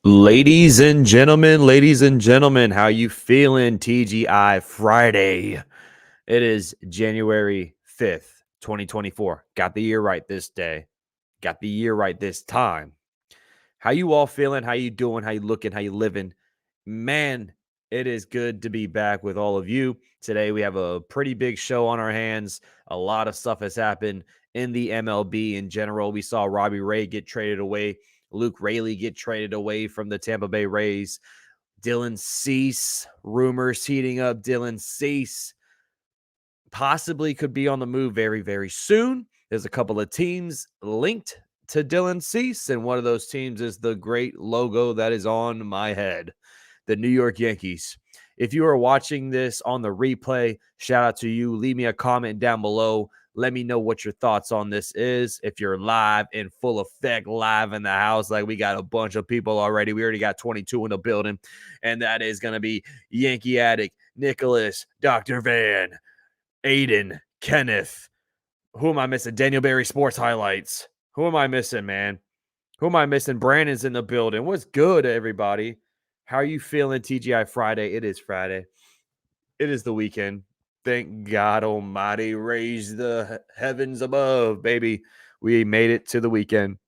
Ladies and gentlemen, how you feeling? TGI Friday. It is January 5th, 2024. Got the year right this day. Got the year right this time. How you all feeling? How you doing? How you looking? How you living? Man, it is good to be back with all of you. Today we have a pretty big show on our hands. A lot of stuff has happened in the MLB in general. We saw Robbie Ray get traded away. Luke Raley get traded away from the Tampa Bay Rays. Dylan Cease, rumors heating up. Dylan Cease possibly could be on the move very, very soon. There's a couple of teams linked to Dylan Cease, and one of those teams is the great logo that is on my head, the New York Yankees. If you are watching this on the replay, shout out to you. Leave me a comment down below. Let me know what your thoughts on this is. If you're live in full effect, live in the house, like we got a bunch of people already. We already got 22 in the building, and that is going to be Yankee Addict, Nicholas, Dr. Van, Aiden, Kenneth. Who am I missing? Daniel Berry Sports Highlights. Who am I missing, man? Who am I missing? Brandon's in the building. What's good, everybody? How are you feeling, TGI Friday? It is Friday. It is the weekend. Thank God Almighty raised the heavens above, baby. We made it to the weekend.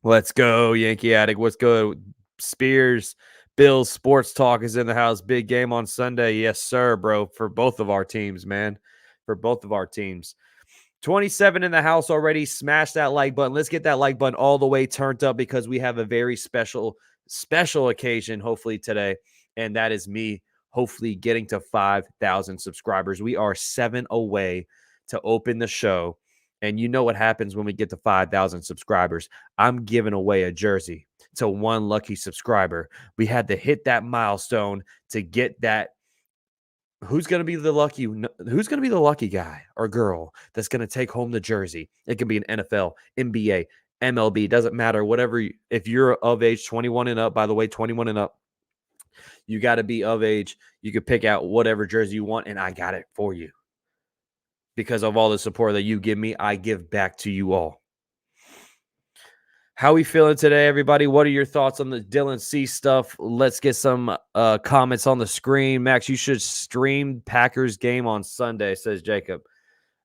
Let's go, Yankee Addict. What's good? Spears, Bills Sports Talk is in the house. Big game on Sunday. Yes, sir, bro. For both of our teams, man. For both of our teams. 27 in the house already. Smash that like button. Let's get that like button all the way turned up because we have a very special occasion, hopefully, today. And that is me, hopefully, getting to 5,000 subscribers. We are 7 away to open the show. And you know what happens when we get to 5,000 subscribers. I'm giving away a jersey to one lucky subscriber. We had to hit that milestone to get that. Who's going to be the lucky guy or girl that's going to take home the jersey? It can be an NFL, NBA, MLB, doesn't matter. Whatever. If you're of age 21 and up, by the way, 21 and up, you got to be of age. You can pick out whatever jersey you want, and I got it for you. Because of all the support that you give me, I give back to you all. How we feeling today, everybody? What are your thoughts on the Dylan Cease stuff? Let's get some comments on the screen. Max, you should stream Packers game on Sunday, says Jacob.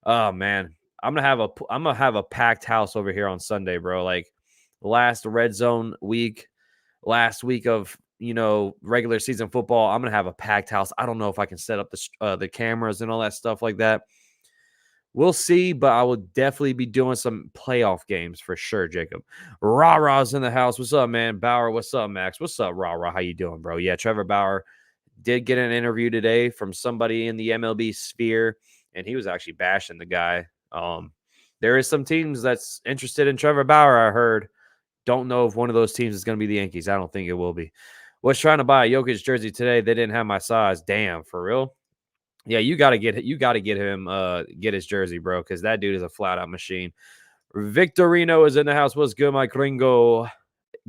Oh man, I'm gonna have a packed house over here on Sunday, bro. Like last red zone week, last week of regular season football, I'm gonna have a packed house. I don't know if I can set up the cameras and all that stuff like that. We'll see, but I will definitely be doing some playoff games for sure, Jacob. Rah-Rah's in the house. What's up, man? Bauer, what's up, Max? What's up, Rah-Rah? How you doing, bro? Yeah, Trevor Bauer did get an interview today from somebody in the MLB sphere, and he was actually bashing the guy. There is some teams that's interested in Trevor Bauer, I heard. Don't know if one of those teams is going to be the Yankees. I don't think it will be. Was trying to buy a Jokic jersey today. They didn't have my size. Damn, for real? Yeah, you got to get him get his jersey, bro, because that dude is a flat out machine. Victorino is in the house. What's good, my gringo?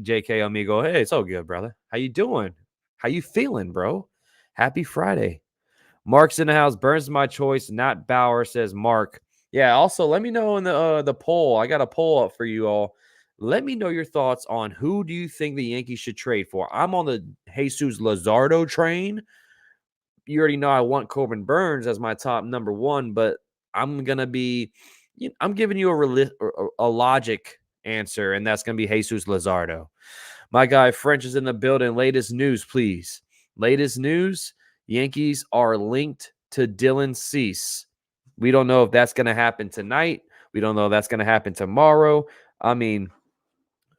JK amigo. Hey, it's all good, brother. How you doing? How you feeling, bro? Happy Friday. Mark's in the house. Burns my choice, not Bauer, says Mark. Yeah, also let me know in the poll. I got a poll up for you all. Let me know your thoughts on who do you think the Yankees should trade for. I'm on the Jesus Luzardo train. You already know I want Corbin Burns as my top number one, but I'm gonna be, I'm giving you a logic answer, and that's gonna be Jesus Luzardo. My guy French is in the building. Latest news, please. Latest news: Yankees are linked to Dylan Cease. We don't know if that's gonna happen tonight. We don't know if that's gonna happen tomorrow. I mean,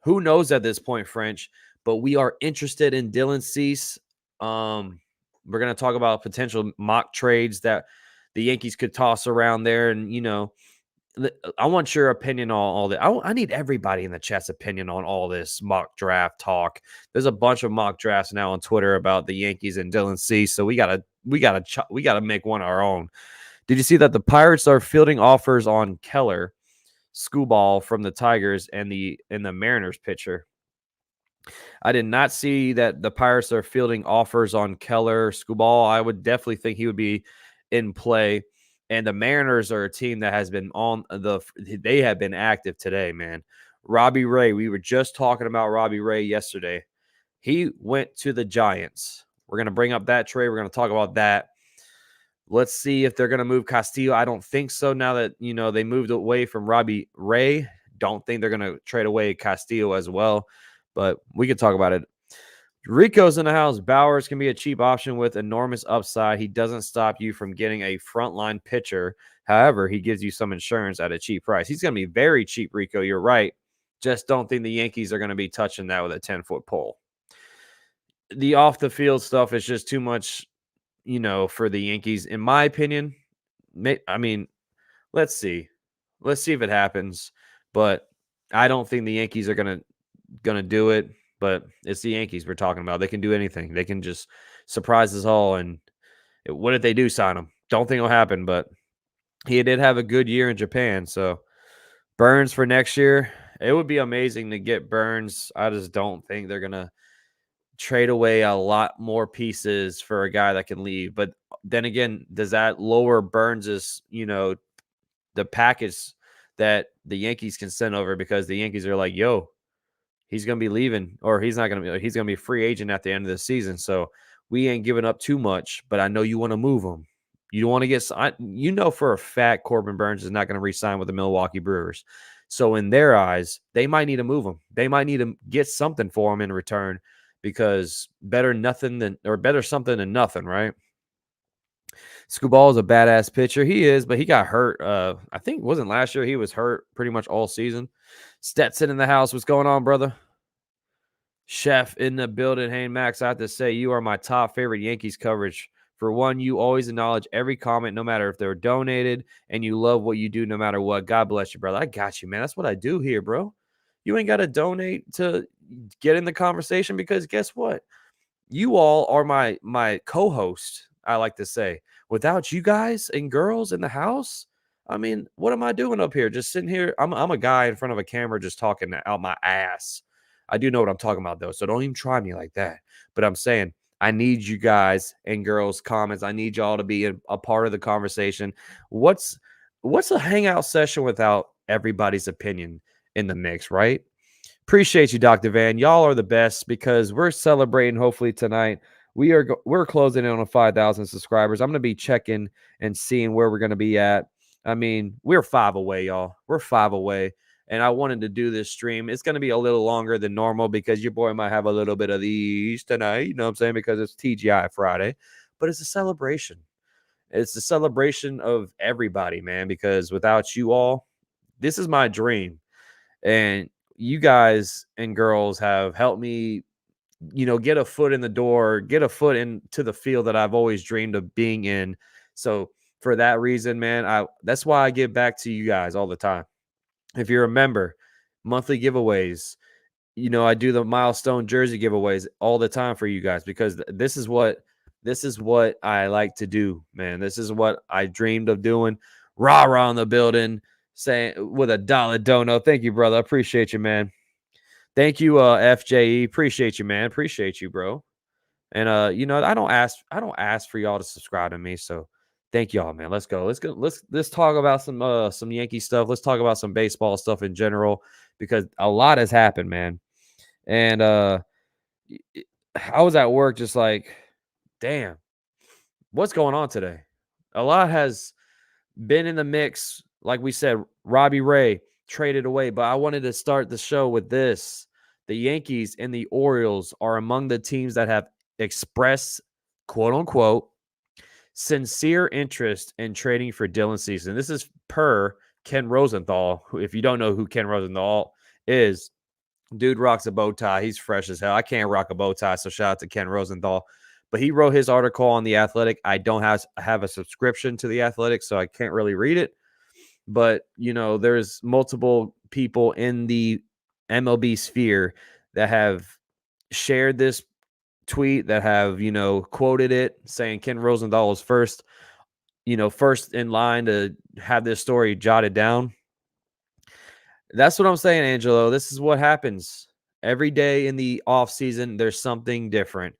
who knows at this point, French? But we are interested in Dylan Cease. We're going to talk about potential mock trades that the Yankees could toss around there. And, I want your opinion on all that. I need everybody in the chat's opinion on all this mock draft talk. There's a bunch of mock drafts now on Twitter about the Yankees and Dylan Cease. So we gotta make one our own. Did you see that the Pirates are fielding offers on Keller, Skubal from the Tigers, and the Mariners pitcher? I did not see that the Pirates are fielding offers on Keller, Skubal. I would definitely think he would be in play. And the Mariners are a team that has been they have been active today, man. Robbie Ray, we were just talking about Robbie Ray yesterday. He went to the Giants. We're going to bring up that trade. We're going to talk about that. Let's see if they're going to move Castillo. I don't think so now that, they moved away from Robbie Ray. Don't think they're going to trade away Castillo as well, but we can talk about it. Rico's in the house. Bowers can be a cheap option with enormous upside. He doesn't stop you from getting a frontline pitcher. However, he gives you some insurance at a cheap price. He's going to be very cheap, Rico. You're right. Just don't think the Yankees are going to be touching that with a 10-foot pole. The off-the-field stuff is just too much, for the Yankees, in my opinion. I mean, let's see. Let's see if it happens. But I don't think the Yankees are gonna do it. But it's the Yankees we're talking about. They can do anything. They can just surprise us all. And what if they do sign him? Don't think it'll happen. But he did have a good year in Japan. So Burns for next year, it would be amazing to get Burns. I just don't think they're gonna trade away a lot more pieces for a guy that can leave. But then again, does that lower Burns's, the package that the Yankees can send over, because the Yankees are like, yo, he's going to be leaving, or he's going to be a free agent at the end of the season. So we ain't giving up too much, but I know you want to move him. You don't want to get, for a fact, Corbin Burns is not going to re-sign with the Milwaukee Brewers. So in their eyes, they might need to move him. They might need to get something for him in return, because better something than nothing, right? Scuball is a badass pitcher. He is, but he got hurt. I think it wasn't last year. He was hurt pretty much all season. Stetson in the house. What's going on, brother? Chef in the building. Hey, Max, I have to say you are my top favorite Yankees coverage. For one, you always acknowledge every comment, no matter if they're donated, and you love what you do no matter what. God bless you, brother. I got you, man. That's what I do here, bro. You ain't got to donate to get in the conversation, because guess what? You all are my co-host, I like to say. Without you guys and girls in the house, I mean, what am I doing up here? Just sitting here. I'm a guy in front of a camera just talking out my ass. I do know what I'm talking about, though, so don't even try me like that. But I'm saying I need you guys and girls' comments. I need y'all to be a part of the conversation. What's a hangout session without everybody's opinion in the mix, right? Appreciate you, Dr. Van. Y'all are the best, because we're celebrating hopefully tonight. We're closing in on 5,000 subscribers. I'm going to be checking and seeing where we're going to be at. I mean, we're 5 away, y'all. We're 5 away. And I wanted to do this stream. It's going to be a little longer than normal, because your boy might have a little bit of these tonight. You know what I'm saying? Because it's TGI Friday. But it's a celebration. It's a celebration of everybody, man, because without you all, this is my dream. And you guys and girls have helped me, get a foot in the door, get a foot into the field that I've always dreamed of being in. So for that reason, man, that's why I give back to you guys all the time. If you remember, monthly giveaways, I do the Milestone jersey giveaways all the time for you guys, because this is what I like to do, man. This is what I dreamed of doing. Rah in the building, saying with a $1 dono. Thank you, brother. I appreciate you, man. Thank you, FJE. Appreciate you, man. Appreciate you, bro. And I don't ask for y'all to subscribe to me. So thank y'all, man. Let's go. Let's talk about some Yankee stuff. Let's talk about some baseball stuff in general, because a lot has happened, man. And I was at work just like, damn, what's going on today? A lot has been in the mix. Like we said, Robbie Ray traded away, but I wanted to start the show with this. The Yankees and the Orioles are among the teams that have expressed, quote unquote, sincere interest in trading for Dylan Cease. This is per Ken Rosenthal. Who, if you don't know who Ken Rosenthal is, dude rocks a bow tie. He's fresh as hell. I can't rock a bow tie, so shout out to Ken Rosenthal. But he wrote his article on The Athletic. I don't have a subscription to The Athletic, so I can't really read it. But, there's multiple people in the MLB sphere that have shared this tweet, that have, quoted it, saying Ken Rosenthal is first in line to have this story jotted down. That's what I'm saying, Angelo. This is what happens. Every day in the offseason, there's something different.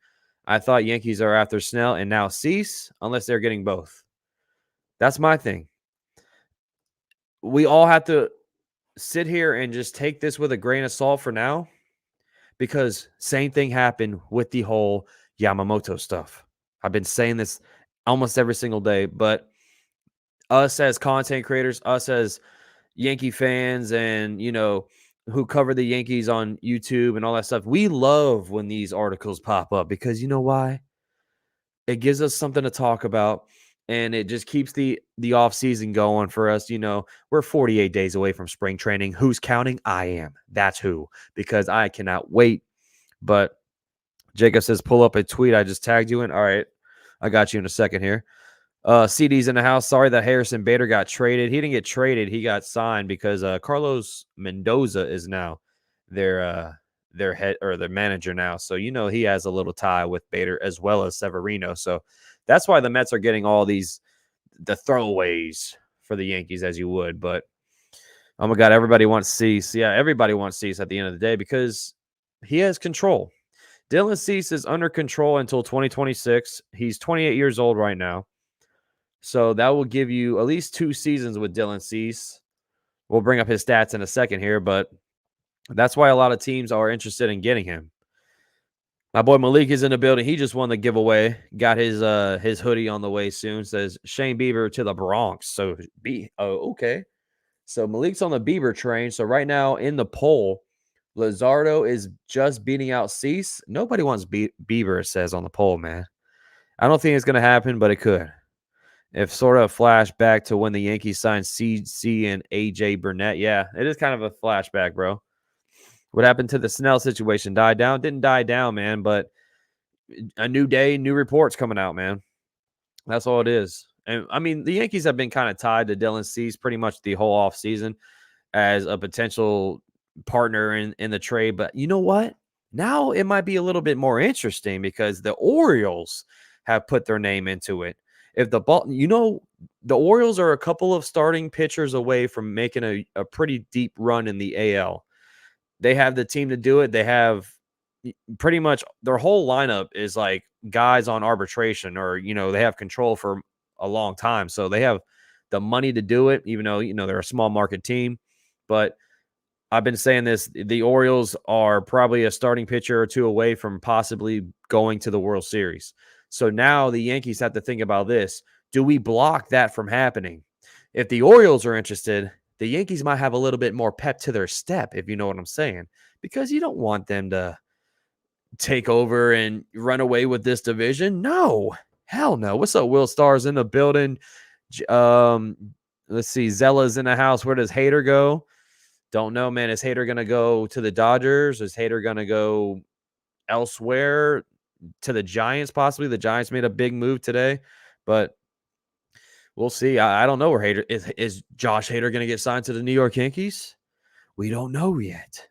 I thought Yankees are after Snell and now Cease, unless they're getting both. That's my thing. We all have to sit here and just take this with a grain of salt for now, because same thing happened with the whole Yamamoto stuff. I've been saying this almost every single day, but us as content creators, us as Yankee fans and, who cover the Yankees on YouTube and all that stuff, we love when these articles pop up because you know why? It gives us something to talk about and it just keeps the off season going for us. We're 48 days away from spring training. Who's counting? I am. That's who, because I cannot wait. But Jacob says, pull up a tweet I just tagged you in. All right. I got you in a second here. CD's in the house. Sorry that Harrison Bader got traded. He didn't get traded. He got signed because Carlos Mendoza is now their head or their manager now. So, he has a little tie with Bader as well as Severino. So that's why the Mets are getting all the throwaways for the Yankees as you would. But, oh, my God, everybody wants Cease. Yeah, everybody wants Cease at the end of the day because he has control. Dylan Cease is under control until 2026. He's 28 years old right now. So that will give you at least 2 seasons with Dylan Cease. We'll bring up his stats in a second here, but that's why a lot of teams are interested in getting him. My boy Malik is in the building. He just won the giveaway. Got his hoodie on the way soon. Says Shane Bieber to the Bronx. So okay. So Malik's on the Bieber train. So right now in the poll, Luzardo is just beating out Cease. Nobody wants Bieber, it says on the poll, man. I don't think it's going to happen, but it could. If sort of a flashback to when the Yankees signed CC and AJ Burnett. Yeah, it is kind of a flashback, bro. What happened to the Snell situation? Died down? Didn't die down, man, but a new day, new reports coming out, man. That's all it is. And, I mean, the Yankees have been kind of tied to Dylan Cease pretty much the whole offseason as a potential partner in the trade. But you know what? Now it might be a little bit more interesting because the Orioles have put their name into it. If the Orioles are a couple of starting pitchers away from making a pretty deep run in the AL. They have the team to do it. They have pretty much their whole lineup is like guys on arbitration or, they have control for a long time. So they have the money to do it, even though, they're a small market team. But I've been saying this, the Orioles are probably a starting pitcher or two away from possibly going to the World Series. So now the Yankees have to think about this. Do we block that from happening? If the Orioles are interested, the Yankees might have a little bit more pep to their step, if you know what I'm saying, because you don't want them to take over and run away with this division. No, hell no. What's up, Will Stars in the building? Let's see. Zella's in the house. Where does Hader go? Don't know, man. Is Hader going to go to the Dodgers? Is Hader going to go elsewhere? To the Giants, possibly. The Giants made a big move today, but we'll see. I don't know where Hader is. Josh Hader going to get signed to the New York Yankees? We don't know yet.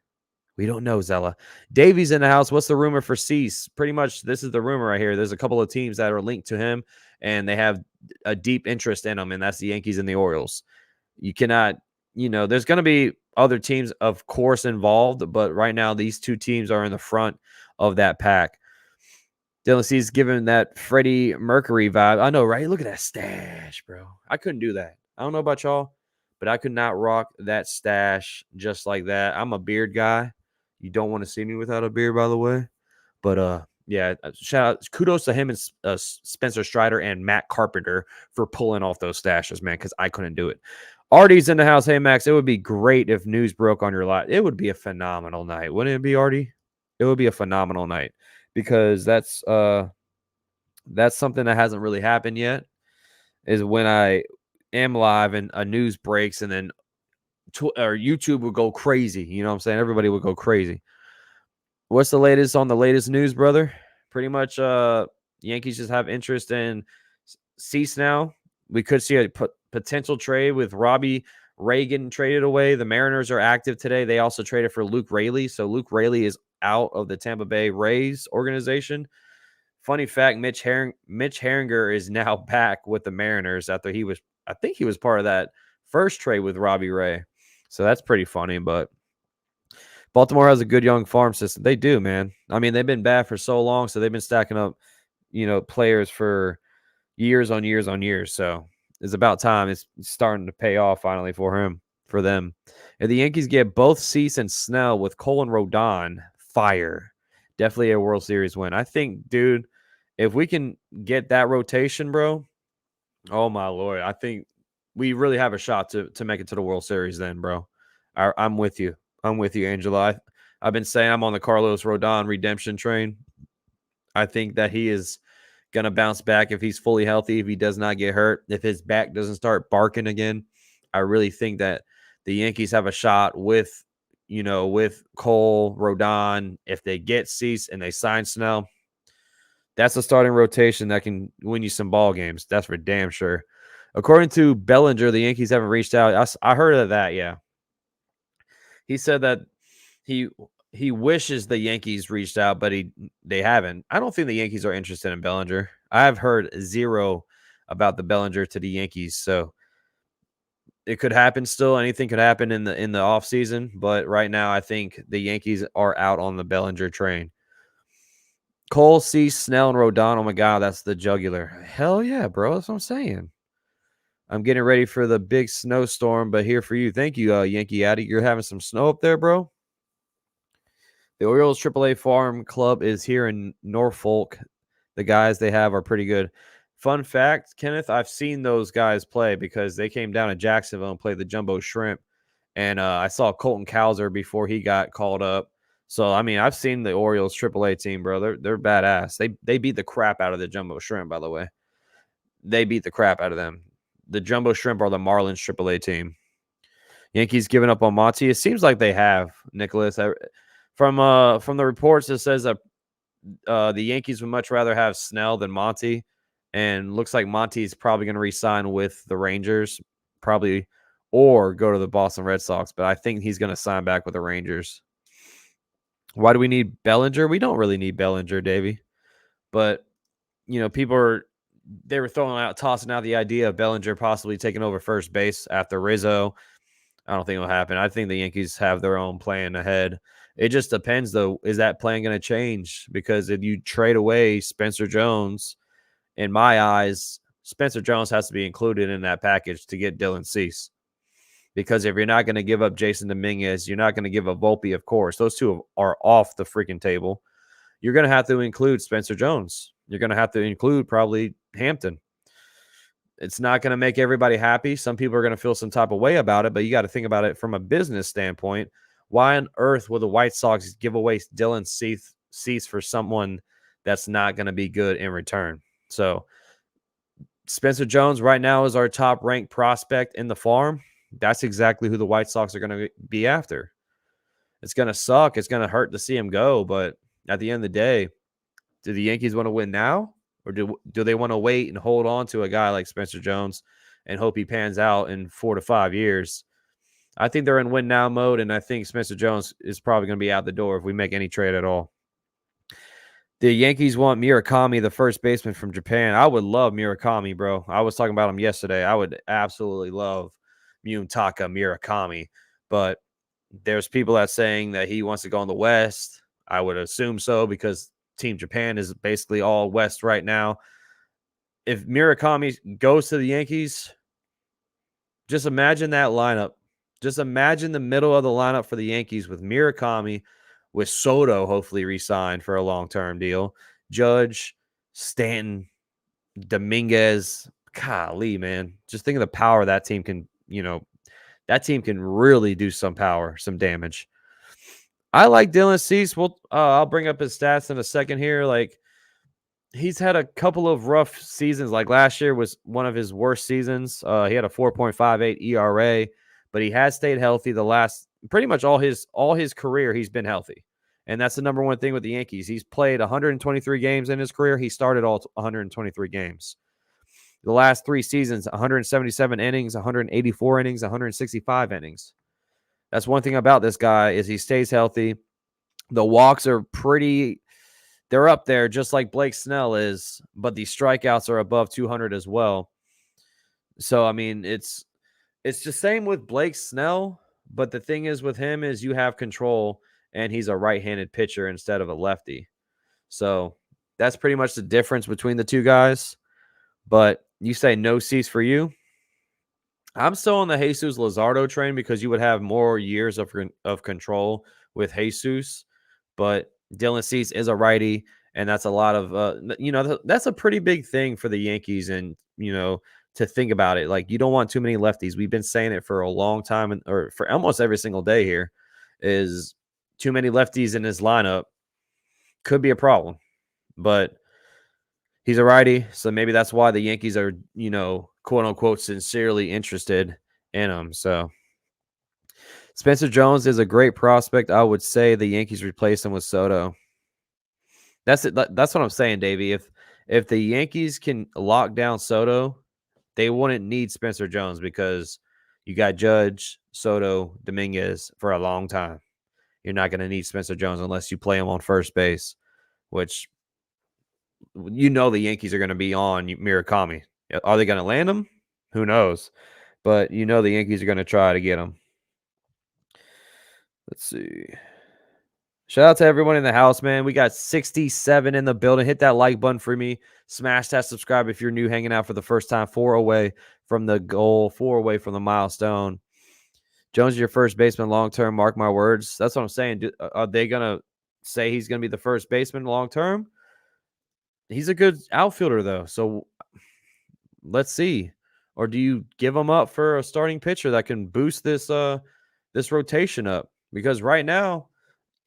We don't know, Zella. Davey's in the house. What's the rumor for Cease? Pretty much this is the rumor right here. There's a couple of teams that are linked to him, and they have a deep interest in him, and that's the Yankees and the Orioles. You cannot, there's going to be other teams, of course, involved, but right now these two teams are in the front of that pack. Dylan Cease giving that Freddie Mercury vibe. I know, right? Look at that stash, bro. I couldn't do that. I don't know about y'all, but I could not rock that stash just like that. I'm a beard guy. You don't want to see me without a beard, by the way. But, yeah, shout out. Kudos to him and Spencer Strider and Matt Carpenter for pulling off those stashes, man, because I couldn't do it. Artie's in the house. Hey, Max, it would be great if news broke on your lot. It would be a phenomenal night. Wouldn't it be, Artie? It would be a phenomenal night. Because that's something that hasn't really happened yet, is when I am live and a news breaks and then or YouTube would go crazy. You know what I'm saying? Everybody would go crazy. What's the latest on the latest news, brother? Pretty much Yankees just have interest in Cease now. We could see a potential trade with Robbie Ray getting traded away. The Mariners are active today. They also traded for Luke Raley. So Luke Raley is out of the Tampa Bay Rays organization. Funny fact, Mitch Heringer is now back with the Mariners after I think he was part of that first trade with Robbie Ray. So that's pretty funny, but Baltimore has a good young farm system. They do, man. I mean, they've been bad for so long, so they've been stacking up, players for years on years on years. So it's about time. It's starting to pay off finally for them. If the Yankees get both Cease and Snell with Cole and Rodon, fire. Definitely a World Series win. I think, dude, if we can get that rotation, bro, oh my Lord, I think we really have a shot to make it to the World Series then, bro. I'm with you. I'm with you, Angela. I've been saying I'm on the Carlos Rodon redemption train. I think that he is going to bounce back if he's fully healthy, if he does not get hurt, if his back doesn't start barking again. I really think that the Yankees have a shot with, with Cole, Rodon. If they get Cease and they sign Snell, that's a starting rotation that can win you some ball games. That's for damn sure. According to Bellinger, the Yankees haven't reached out. I heard of that, yeah. He said that he wishes the Yankees reached out, but they haven't. I don't think the Yankees are interested in Bellinger. I've heard zero about the Bellinger to the Yankees, so it could happen still. Anything could happen in the offseason, but right now I think the Yankees are out on the Bellinger train. Cole, Cease, Snell, and Rodon. Oh my God, that's the jugular. Hell yeah, bro. That's what I'm saying. I'm getting ready for the big snowstorm, but here for you. Thank you, Yankee Addy. You're having some snow up there, bro? The Orioles AAA Farm Club is here in Norfolk. The guys they have are pretty good. Fun fact, Kenneth, I've seen those guys play because they came down to Jacksonville and played the Jumbo Shrimp. And I saw Colton Cowser before he got called up. So, I mean, I've seen the Orioles AAA team, bro. They're badass. They beat the crap out of the Jumbo Shrimp, by the way. They beat the crap out of them. The Jumbo Shrimp are the Marlins AAA team. Yankees giving up on Monty. It seems like they have, Nicholas. From the reports, it says that the Yankees would much rather have Snell than Monty, and looks like Monty's probably going to re-sign with the Rangers, probably, or go to the Boston Red Sox. But I think he's going to sign back with the Rangers. Why do we need Bellinger? We don't really need Bellinger, Davey. But people were tossing out the idea of Bellinger possibly taking over first base after Rizzo. I don't think it'll happen. I think the Yankees have their own plan ahead. It just depends, though. Is that plan going to change? Because if you trade away Spencer Jones, in my eyes, Spencer Jones has to be included in that package to get Dylan Cease. Because if you're not going to give up Jason Dominguez, you're not going to give up Volpe, of course. Those two are off the freaking table. You're going to have to include Spencer Jones. You're going to have to include probably Hampton. It's not going to make everybody happy. Some people are going to feel some type of way about it, but you got to think about it from a business standpoint. Why on earth would the White Sox give away Dylan Cease for someone that's not going to be good in return? So Spencer Jones right now is our top-ranked prospect in the farm. That's exactly who the White Sox are going to be after. It's going to suck. It's going to hurt to see him go, but at the end of the day, do the Yankees want to win now? Or do they want to wait and hold on to a guy like Spencer Jones and hope he pans out in 4 to 5 years? I think they're in win now mode, and I think Spencer Jones is probably going to be out the door if we make any trade at all. The Yankees want Murakami, the first baseman from Japan. I would love Murakami, bro. I was talking about him yesterday. I would absolutely love Muntaka Murakami, but there's people that saying that he wants to go in the West. I would assume so because Team Japan is basically all West right now. If Murakami goes to the Yankees, just imagine that lineup. Just imagine the middle of the lineup for the Yankees with Murakami, with Soto hopefully re-signed for a long-term deal. Judge, Stanton, Dominguez. Golly, man. Just think of the power that team can, that team can really do some power, some damage. I like Dylan Cease. I'll bring up his stats in a second here. Like, he's had a couple of rough seasons. Like last year was one of his worst seasons. He had a 4.58 ERA, but he has stayed healthy the last pretty much all his career. He's been healthy, and that's the number one thing with the Yankees. He's played 123 games in his career. He started all 123 games. The last 3 seasons, 177 innings, 184 innings, 165 innings. That's one thing about this guy is he stays healthy. The walks are they're up there just like Blake Snell is, but the strikeouts are above 200 as well. So, I mean, it's the same with Blake Snell, but the thing is with him is you have control, and he's a right-handed pitcher instead of a lefty. So that's pretty much the difference between the two guys. But you say no Cease for you. I'm still on the Jesus Luzardo train because you would have more years of control with Jesus. But Dylan Cease is a righty, and that's a lot of that's a pretty big thing for the Yankees, and to think about it, like you don't want too many lefties. We've been saying it for a long time, or for almost every single day here, is too many lefties in his lineup could be a problem, but he's a righty, so maybe that's why the Yankees are, quote unquote, sincerely interested in him. So Spencer Jones is a great prospect. I would say the Yankees replace him with Soto. That's it. That's what I'm saying, Davey. If the Yankees can lock down Soto, they wouldn't need Spencer Jones because you got Judge, Soto, Dominguez for a long time. You're not going to need Spencer Jones unless you play him on first base, which the Yankees are going to be on Murakami. Are they going to land him? Who knows? But the Yankees are going to try to get him. Let's see. Shout out to everyone in the house, man. We got 67 in the building. Hit that like button for me. Smash that subscribe if you're new, hanging out for the first time. 4 away from the goal, 4 away from the milestone. Jones is your first baseman long-term. Mark my words. That's what I'm saying. Are they going to say he's going to be the first baseman long-term? He's a good outfielder, though. So let's see. Or do you give him up for a starting pitcher that can boost this rotation up? Because right now,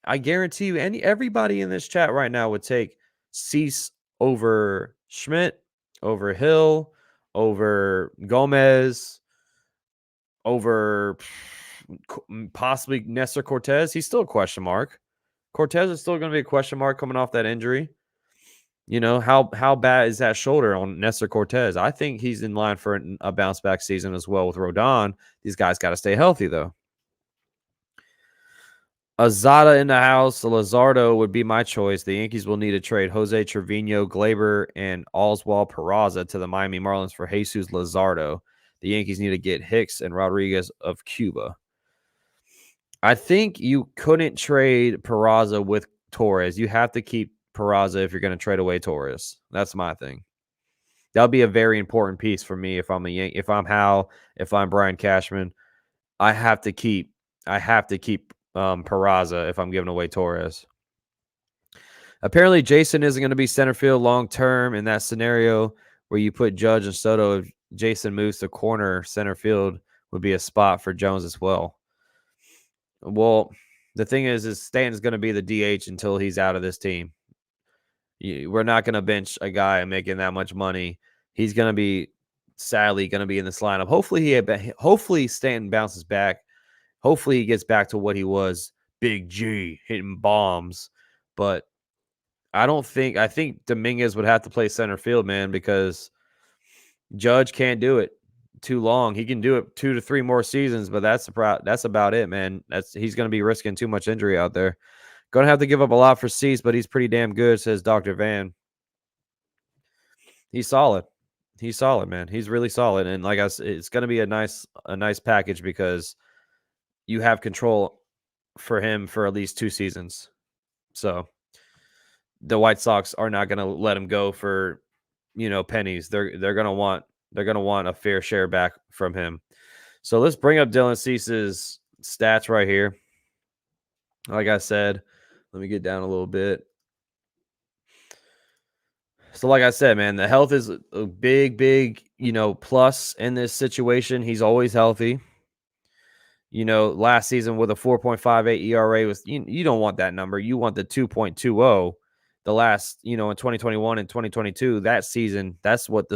I guarantee you, everybody in this chat right now would take Cease over Schmidt, over Hill, over Gomez, over possibly Nestor Cortez. He's still a question mark. Cortez is still going to be a question mark coming off that injury. How bad is that shoulder on Nestor Cortez? I think he's in line for a bounce back season as well with Rodon. These guys got to stay healthy, though. Azada in the house. Luzardo would be my choice. The Yankees will need to trade Jose Trevino, Glaber, and Oswald Peraza to the Miami Marlins for Jesus Luzardo. The Yankees need to get Hicks and Rodriguez of Cuba. I think you couldn't trade Peraza with Torres. You have to keep Peraza if you're going to trade away Torres. That's my thing. That'll be a very important piece for me if I'm a Yankee. If I'm Hal, if I'm Brian Cashman, I have to keep Peraza if I'm giving away Torres. Apparently, Jason isn't going to be center field long term in that scenario where you put Judge and Soto. If Jason moves to corner, center field would be a spot for Jones as well. Well, the thing is Stanton's going to be the DH until he's out of this team. We're not going to bench a guy making that much money. He's going to be, sadly, in this lineup. Hopefully Stanton bounces back. Hopefully he gets back to what he was, Big G, hitting bombs. But I think Dominguez would have to play center field, man, because Judge can't do it too long. He can do it 2 to 3 more seasons, but that's about it, man. He's going to be risking too much injury out there. Going to have to give up a lot for Cease, but he's pretty damn good, says Dr. Van. He's solid. He's solid, man. He's really solid. And like I said, it's going to be a nice package because you have control for him for at least 2 seasons. So the White Sox are not going to let him go for, pennies. They're going to want a fair share back from him. So let's bring up Dylan Cease's stats right here. Like I said, let me get down a little bit. So like I said, man, the health is a big, plus in this situation. He's always healthy. Last season with a 4.58 ERA was you don't want that number. You want the 2.20. The last, in 2021 and 2022, that season, that's what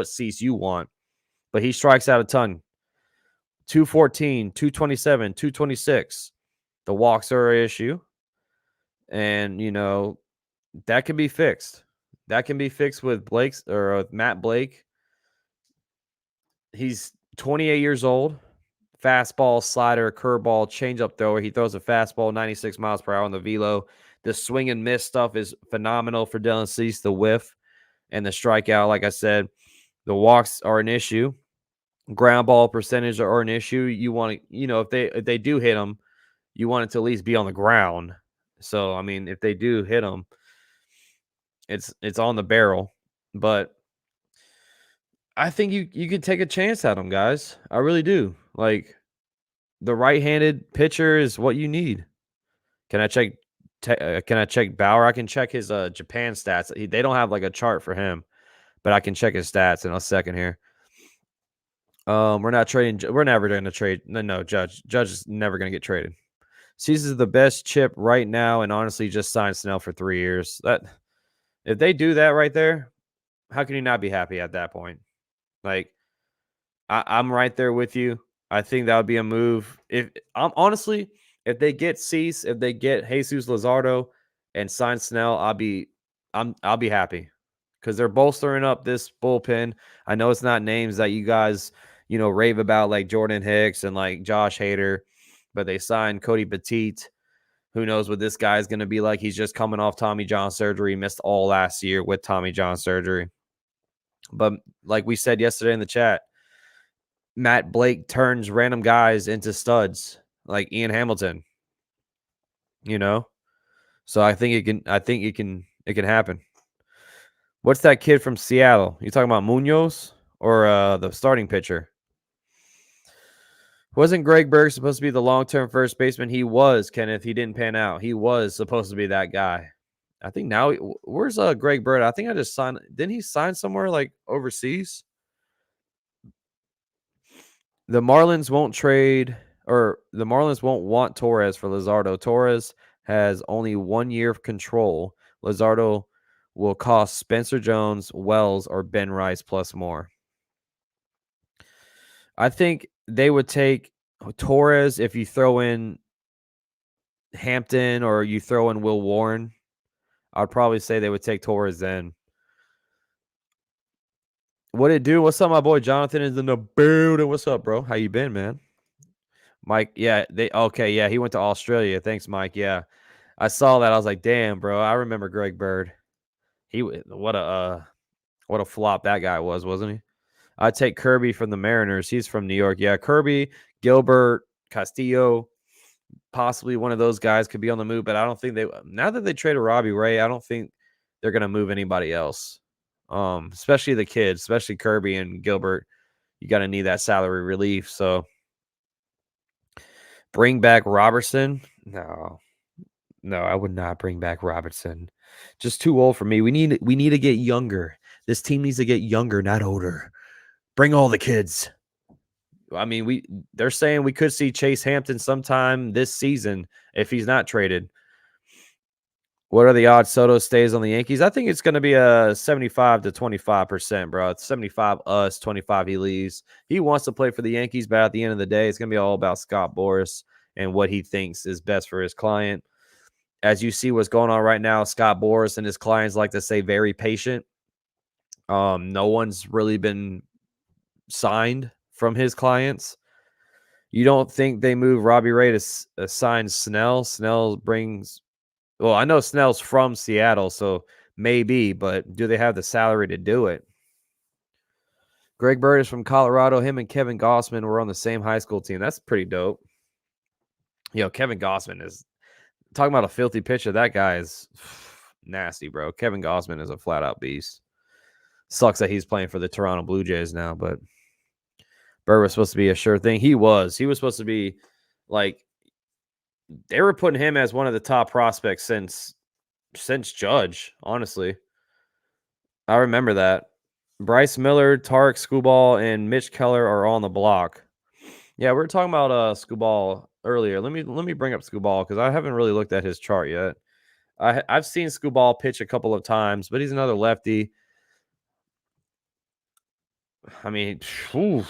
Cease you want. But he strikes out a ton. 214, 227, 226. The walks are an issue. And, that can be fixed. That can be fixed with Matt Blake. He's 28 years old. Fastball, slider, curveball, changeup thrower. He throws a fastball 96 miles per hour on the velo. The swing and miss stuff is phenomenal for Dylan Cease. The whiff and the strikeout, like I said, the walks are an issue. Ground ball percentage are an issue. You want to, if they do hit him, you want it to at least be on the ground. So, I mean, if they do hit him, it's on the barrel. But I think you could take a chance at him, guys. I really do. Like, the right-handed pitcher is what you need. Can I check Can I check Bauer? I can check his Japan stats. They don't have like a chart for him, but I can check his stats in a second here. We're not trading. We're never going to trade. No, Judge. Judge is never going to get traded. Ceases the best chip right now, and honestly, just signed Snell for 3 years. That if they do that right there, how can you not be happy at that point? Like, I'm right there with you. I think that would be a move. If I'm honestly, if they get Cease, if they get Jesus Luzardo and sign Snell, I'll be happy because they're bolstering up this bullpen. I know it's not names that you guys rave about like Jordan Hicks and like Josh Hader, but they signed Cody Petite. Who knows what this guy is going to be like? He's just coming off Tommy John surgery. He missed all last year with Tommy John surgery. But like we said yesterday in the chat, Matt Blake turns random guys into studs like Ian Hamilton, So I think it can happen. What's that kid from Seattle? You talking about Munoz or the starting pitcher? Wasn't Greg Berg supposed to be the long-term first baseman? He was, Kenneth. He didn't pan out. He was supposed to be that guy. I think now where's Greg Bird? I think I just signed. Didn't he sign somewhere like overseas? The Marlins won't trade, or the Marlins won't want Torres for Luzardo. Torres has only 1 year of control. Luzardo will cost Spencer Jones, Wells, or Ben Rice plus more. I think they would take Torres if you throw in Hampton or you throw in Will Warren. I'd probably say they would take Torres then. What it do? What's up, my boy Jonathan is in the building. What's up, bro? How you been, man? Mike, yeah, he went to Australia. Thanks, Mike. Yeah, I saw that. I was like, damn, bro. I remember Greg Bird. What a flop that guy was, wasn't he? I'd take Kirby from the Mariners. He's from New York. Yeah, Kirby, Gilbert, Castillo, possibly one of those guys could be on the move, but I don't think now that they traded Robbie Ray, I don't think they're gonna move anybody else. Especially the kids, especially Kirby and Gilbert. You got to need that salary relief. So bring back Robertson. No, I would not bring back Robertson. Just too old for me. We need to get younger. This team needs to get younger, not older. Bring all the kids. I mean, they're saying we could see Chase Hampton sometime this season if he's not traded. What are the odds Soto stays on the Yankees? I think it's going to be a 75 to 25%, bro. It's 75 us, 25 he leaves. He wants to play for the Yankees, but at the end of the day, it's going to be all about Scott Boras and what he thinks is best for his client. As you see what's going on right now, Scott Boras and his clients like to say very patient. No one's really been signed from his clients. You don't think they move Robbie Ray to sign Snell? Snell brings... Well, I know Snell's from Seattle, so maybe, but do they have the salary to do it? Greg Bird is from Colorado. Him and Kevin Gossman were on the same high school team. That's pretty dope. Kevin Gossman is talking about a filthy pitcher. That guy is nasty, bro. Kevin Gossman is a flat-out beast. Sucks that he's playing for the Toronto Blue Jays now, but Bird was supposed to be a sure thing. He was supposed to be like... They were putting him as one of the top prospects since Judge, honestly. I remember that. Bryce Miller, Tarek Skubal, and Mitch Keller are on the block. Yeah, we were talking about Skubal earlier. Let me bring up Skubal because I haven't really looked at his chart yet. I've seen Skubal pitch a couple of times, but he's another lefty. I mean, Skubal,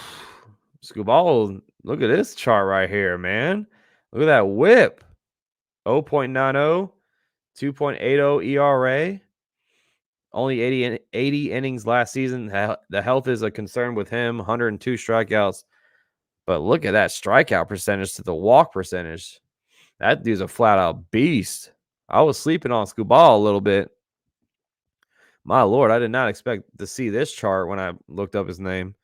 look at this chart right here, man. Look at that whip. 0.90, 2.80 ERA. Only 80 innings last season. The health is a concern with him. 102 strikeouts. But look at that strikeout percentage to the walk percentage. That dude's a flat-out beast. I was sleeping on Skubal a little bit. My Lord, I did not expect to see this chart when I looked up his name.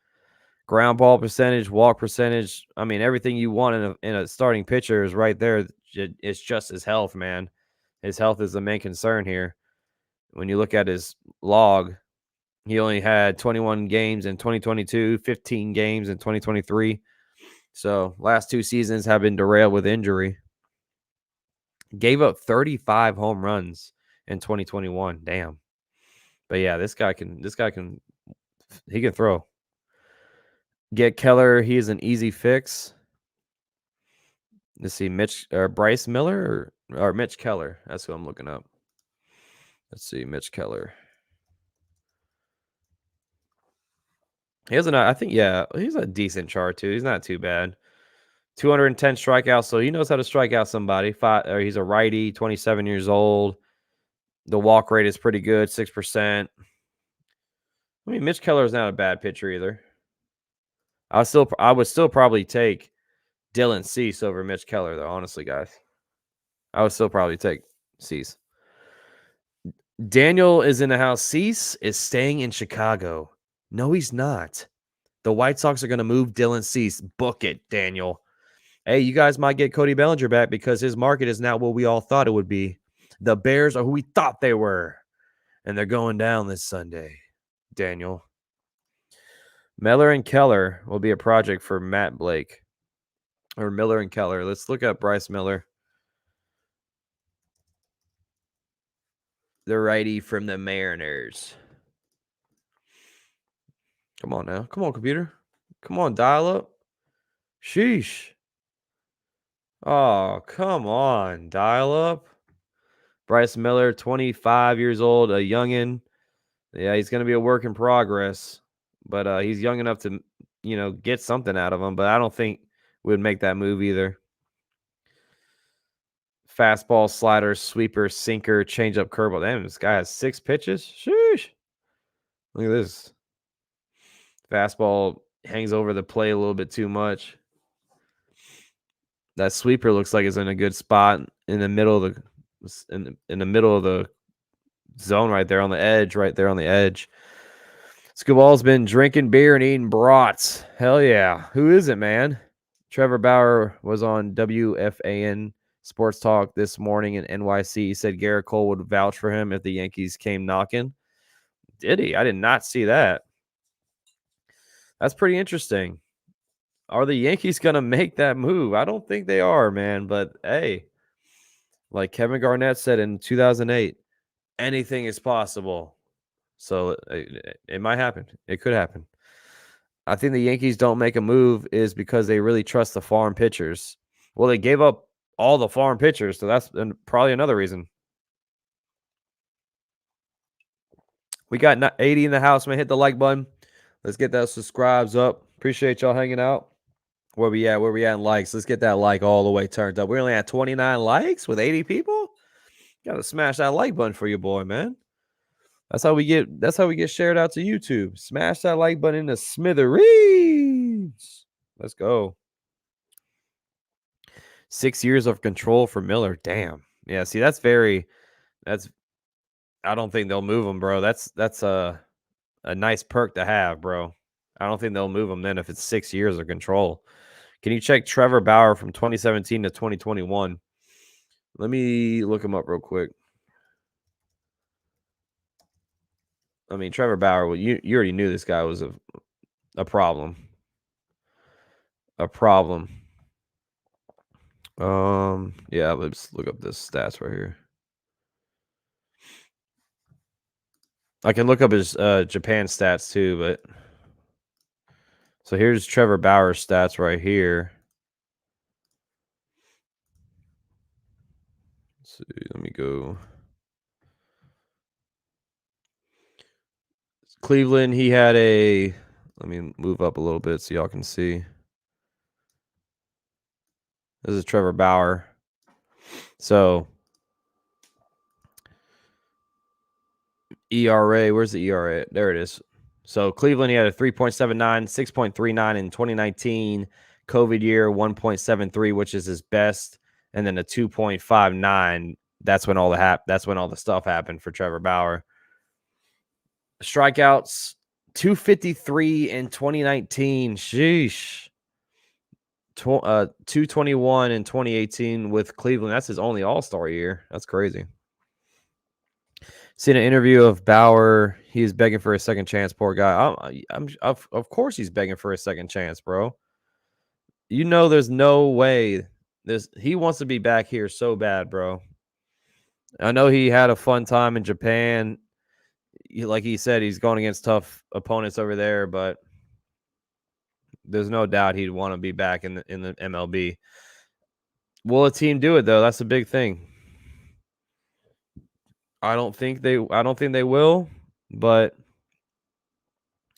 Ground ball percentage, walk percentage. I mean, everything you want in a starting pitcher is right there. It's just his health, man. His health is the main concern here. When you look at his log, he only had 21 games in 2022, 15 games in 2023. So last 2 seasons have been derailed with injury. Gave up 35 home runs in 2021. Damn. But yeah, he can throw. Get Keller, he is an easy fix. Let's see, Bryce Miller or Mitch Keller. That's who I'm looking up. Let's see, Mitch Keller. He has I think, yeah, he's a decent chart too. He's not too bad. 210 strikeouts, so he knows how to strike out somebody. He's a righty, 27 years old. The walk rate is pretty good, 6%. I mean, Mitch Keller is not a bad pitcher either. I would still probably take Dylan Cease over Mitch Keller, though, honestly, guys. I would still probably take Cease. Daniel is in the house. Cease is staying in Chicago. No, he's not. The White Sox are going to move Dylan Cease. Book it, Daniel. Hey, you guys might get Cody Bellinger back because his market is not what we all thought it would be. The Bears are who we thought they were, and they're going down this Sunday, Daniel. Miller and Keller will be a project for Matt Blake. Or Miller and Keller. Let's look up Bryce Miller. The righty from the Mariners. Come on now. Come on, computer. Come on, dial up. Sheesh. Oh, come on. Dial up. Bryce Miller, 25 years old, a youngin'. Yeah, he's going to be a work in progress. But he's young enough to, get something out of him. But I don't think we would make that move either. Fastball, slider, sweeper, sinker, changeup, curveball. Damn, this guy has 6 pitches. Sheesh. Look at this. Fastball hangs over the plate a little bit too much. That sweeper looks like it's in a good spot in the middle of the zone right there on the edge. Scooball's been drinking beer and eating brats. Hell yeah. Who is it, man? Trevor Bauer was on WFAN Sports Talk this morning in NYC. He said Garrett Cole would vouch for him if the Yankees came knocking. Did he? I did not see that. That's pretty interesting. Are the Yankees going to make that move? I don't think they are, man. But, hey, like Kevin Garnett said in 2008, anything is possible. So it might happen. It could happen. I think the Yankees don't make a move is because they really trust the farm pitchers. Well, they gave up all the farm pitchers, so that's probably another reason. We got 80 in the house, man. Hit the like button. Let's get those subscribes up. Appreciate y'all hanging out. Where we at in likes? Let's get that like all the way turned up. We only had 29 likes with 80 people. Gotta smash that like button for your boy, man. That's how we get shared out to YouTube. Smash that like button into smithereens. Let's go. 6 years of control for Miller. Damn. Yeah, see, I don't think they'll move him, bro. That's a nice perk to have, bro. I don't think they'll move him then if it's 6 years of control. Can you check Trevor Bauer from 2017 to 2021? Let me look him up real quick. I mean, Trevor Bauer, you already knew this guy was a problem. A problem. Yeah, let's look up this stats right here. I can look up his Japan stats too, but so here's Trevor Bauer's stats right here. Let's see, let me go. Cleveland, he had let me move up a little bit so y'all can see. This is Trevor Bauer. So ERA, where's the ERA? There it is. So Cleveland, he had a 3.79, 6.39 in 2019. COVID year, 1.73, which is his best, and then a 2.59. That's when all the stuff happened for Trevor Bauer. Strikeouts, 253 in 2019. Sheesh. 221 in 2018 with Cleveland. That's his only All-Star year. That's crazy. Seen an interview of Bauer. He is begging for a second chance. Poor guy. Of course he's begging for a second chance, bro. There's no way He wants to be back here so bad, bro. I know he had a fun time in Japan. Like he said, he's going against tough opponents over there, but there's no doubt he'd want to be back in the MLB. Will a team do it though? That's a big thing. I don't think they will, but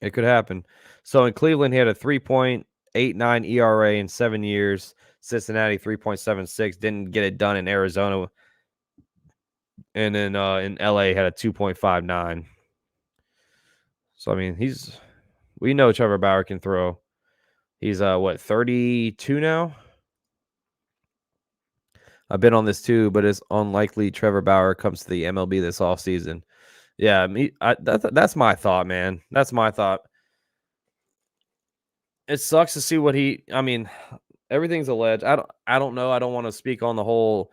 it could happen. So in Cleveland, he had a 3.89 ERA in 7 years. Cincinnati 3.76. Didn't get it done in Arizona, and then in LA had a 2.59. So I mean, we know Trevor Bauer can throw. He's 32 now. I've been on this too, but it's unlikely Trevor Bauer comes to the MLB this offseason. Yeah, that's my thought, man. That's my thought. It sucks to see what I mean, everything's alleged. I don't know. I don't want to speak on the whole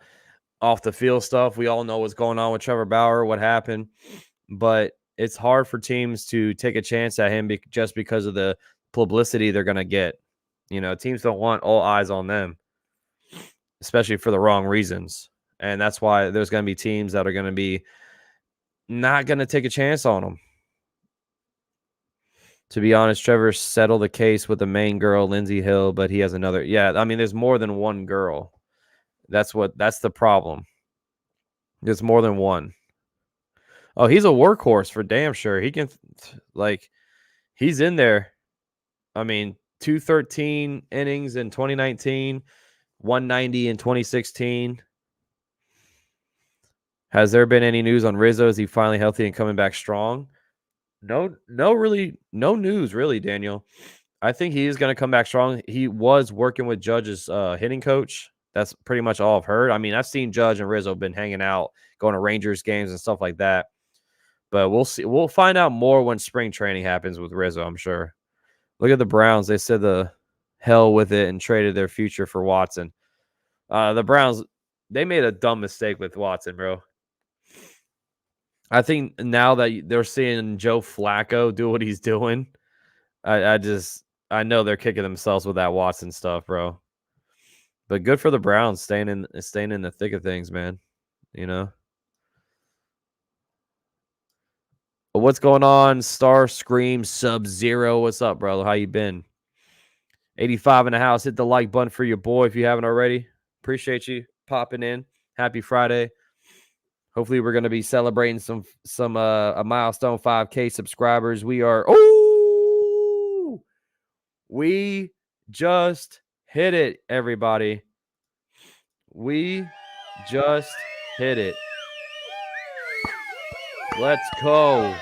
off the field stuff. We all know what's going on with Trevor Bauer, what happened, but it's hard for teams to take a chance at him just because of the publicity they're going to get. You know, teams don't want all eyes on them, especially for the wrong reasons. And that's why there's going to be teams that are going to be not going to take a chance on him. To be honest, Trevor settled the case with the main girl, Lindsay Hill, but he has another. Yeah, I mean, there's more than one girl. That's the problem. There's more than one. Oh, he's a workhorse for damn sure. He can, he's in there. I mean, 213 innings in 2019, 190 in 2016. Has there been any news on Rizzo? Is he finally healthy and coming back strong? No news, really, Daniel. I think he is going to come back strong. He was working with Judge's hitting coach. That's pretty much all I've heard. I mean, I've seen Judge and Rizzo been hanging out, going to Rangers games and stuff like that. But we'll see. We'll find out more when spring training happens with Rizzo, I'm sure. Look at the Browns. They said the hell with it and traded their future for Watson. The Browns, they made a dumb mistake with Watson, bro. I think now that they're seeing Joe Flacco do what he's doing, I know they're kicking themselves with that Watson stuff, bro. But good for the Browns staying in the thick of things, man. You know. But what's going on? Star Scream Sub-Zero. What's up, bro? How you been? 85 in the house. Hit the like button for your boy if you haven't already. Appreciate you popping in. Happy Friday. Hopefully we're going to be celebrating some a milestone 5K subscribers. We just hit it, everybody. We just hit it. Let's go.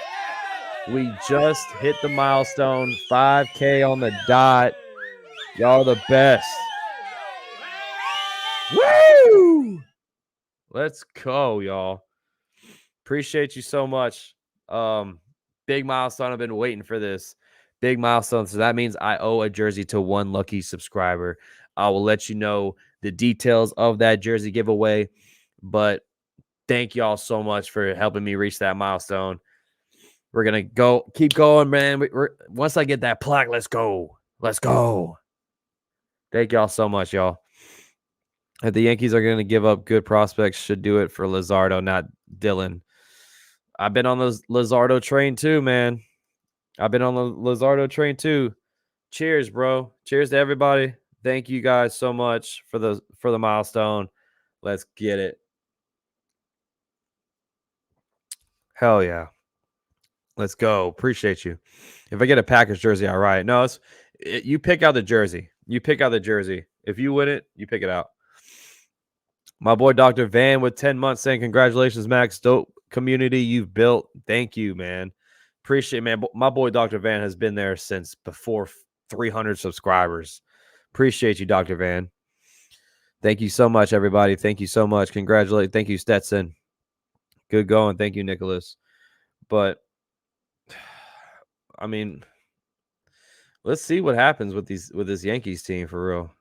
We just hit the milestone 5K on the dot. Y'all are the best. Woo! Let's go, y'all. Appreciate you so much. Big milestone. I've been waiting for this. Big milestone. So that means I owe a jersey to one lucky subscriber. I will let you know the details of that jersey giveaway. But thank y'all so much for helping me reach that milestone. We're going to keep going, man. Once I get that plaque, let's go. Let's go. Thank y'all so much, y'all. If the Yankees are going to give up good prospects, should do it for Luzardo, not Dylan. I've been on the Luzardo train too, man. I've been on the Luzardo train too. Cheers, bro. Cheers to everybody. Thank you guys so much for the milestone. Let's get it. Hell yeah. Let's go. Appreciate you. If I get a Packers jersey, all right. No, you pick out the jersey. You pick out the jersey. If you win it, you pick it out. My boy Dr. Van with 10 months saying, congratulations, Max. Dope community you've built. Thank you, man. Appreciate it, man. My boy Dr. Van has been there since before 300 subscribers. Appreciate you, Dr. Van. Thank you so much, everybody. Thank you so much. Congratulate. Thank you, Stetson. Good going. Thank you, Nicholas. But, I mean, let's see what happens with this Yankees team for real.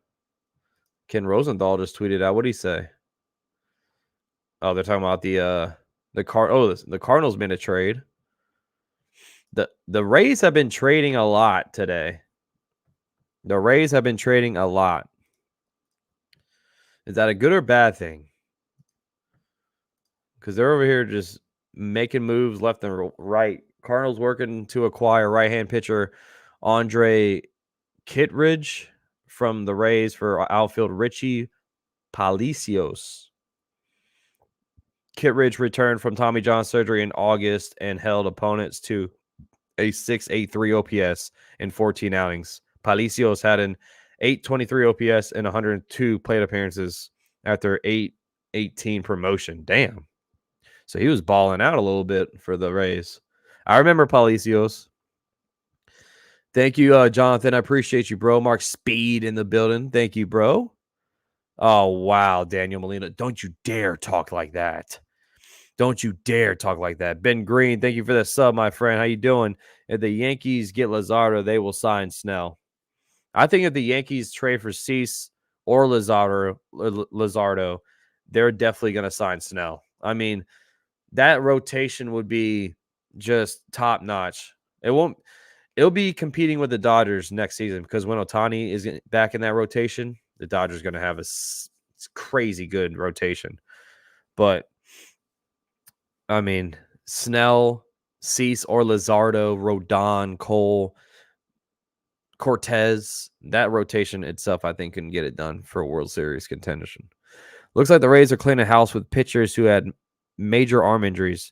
Ken Rosenthal just tweeted out. What did he say? Oh, they're talking about the Cardinals made a trade. The Rays have been trading a lot today. The Rays have been trading a lot. Is that a good or bad thing? Because they're over here just making moves left and right. Cardinals working to acquire right-hand pitcher Andre Kittredge from the Rays for outfield Richie Palacios. Kittredge returned from Tommy John surgery in August and held opponents to a 6.83 OPS in 14 outings. Palacios had an 8.23 OPS and 102 plate appearances after 8.18 promotion. Damn. So he was balling out a little bit for the Rays. I remember Palacios. Thank you, Jonathan. I appreciate you, bro. Mark Speed in the building. Thank you, bro. Oh, wow, Daniel Molina. Don't you dare talk like that. Don't you dare talk like that. Ben Green, thank you for the sub, my friend. How you doing? If the Yankees get Luzardo, they will sign Snell. I think if the Yankees trade for Cease or Luzardo, they're definitely going to sign Snell. I mean, that rotation would be just top notch. It'll be competing with the Dodgers next season because when Ohtani is back in that rotation, the Dodgers are going to have a crazy good rotation. But I mean, Snell, Cease, or Luzardo, Rodon, Cole, Cortez, that rotation itself, I think, can get it done for a World Series contention. Looks like the Rays are cleaning house with pitchers who had major arm injuries.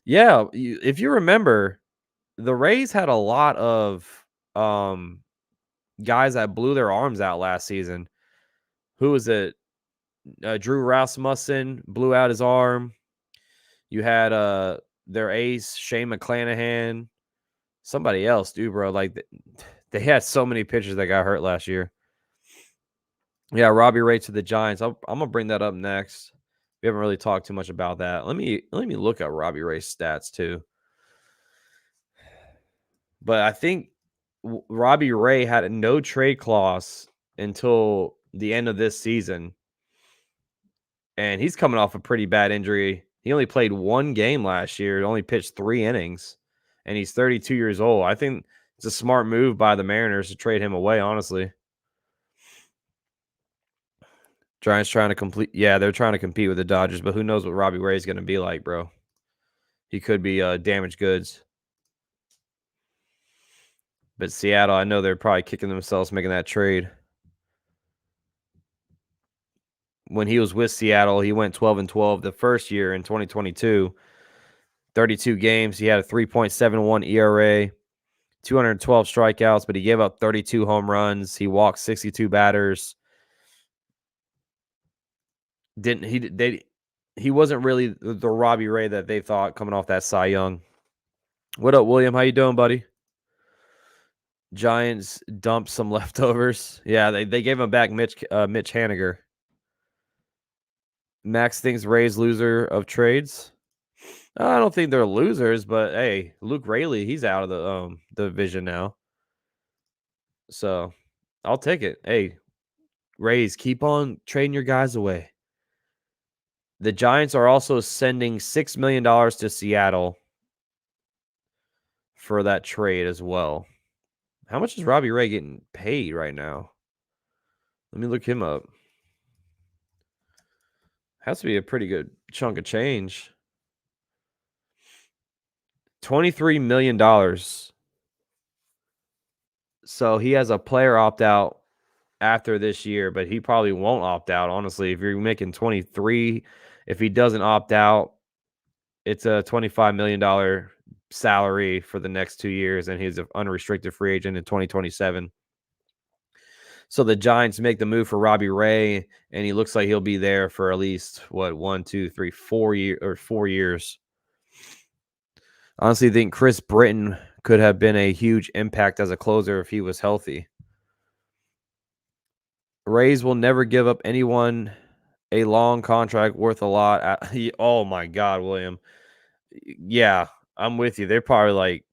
Yeah, if you remember, the Rays had a lot of guys that blew their arms out last season. Who was it? Drew Rasmussen blew out his arm. You had their ace, Shane McClanahan. Somebody else, dude, bro. Like, they had so many pitchers that got hurt last year. Yeah, Robbie Ray to the Giants. I'm gonna bring that up next. We haven't really talked too much about that. Let me look at Robbie Ray's stats too. But I think Robbie Ray had a no trade clause until the end of this season. And he's coming off a pretty bad injury. He only played one game last year, only pitched 3 innings, and he's 32 years old. I think it's a smart move by the Mariners to trade him away, honestly. Giants trying to complete. Yeah, they're trying to compete with the Dodgers, but who knows what Robbie Ray is going to be like, bro. He could be damaged goods. But Seattle, I know they're probably kicking themselves making that trade. When he was with Seattle, he went 12-12 the first year in 2022. 32 games. He had a 3.71 ERA, 212 strikeouts, but he gave up 32 home runs. He walked 62 batters. He wasn't really the Robbie Ray that they thought coming off that Cy Young. What up, William? How you doing, buddy? Giants dumped some leftovers. Yeah, they gave him back Mitch Haniger. Max thinks Ray's loser of trades. I don't think they're losers, but hey, Luke Raley, he's out of the division now. So I'll take it. Hey, Rays, keep on trading your guys away. The Giants are also sending $6 million to Seattle for that trade as well. How much is Robbie Ray getting paid right now? Let me look him up. Has to be a pretty good chunk of change. $23 million. So he has a player opt out after this year, but he probably won't opt out, honestly. If you're making 23, if he doesn't opt out, it's a $25 million salary for the next 2 years, and he's an unrestricted free agent in 2027. So the Giants make the move for Robbie Ray, and he looks like he'll be there for at least, 4 years. Honestly, I think Chris Britton could have been a huge impact as a closer if he was healthy. Rays will never give up anyone a long contract worth a lot. Oh my God, William. Yeah, I'm with you. They're probably like,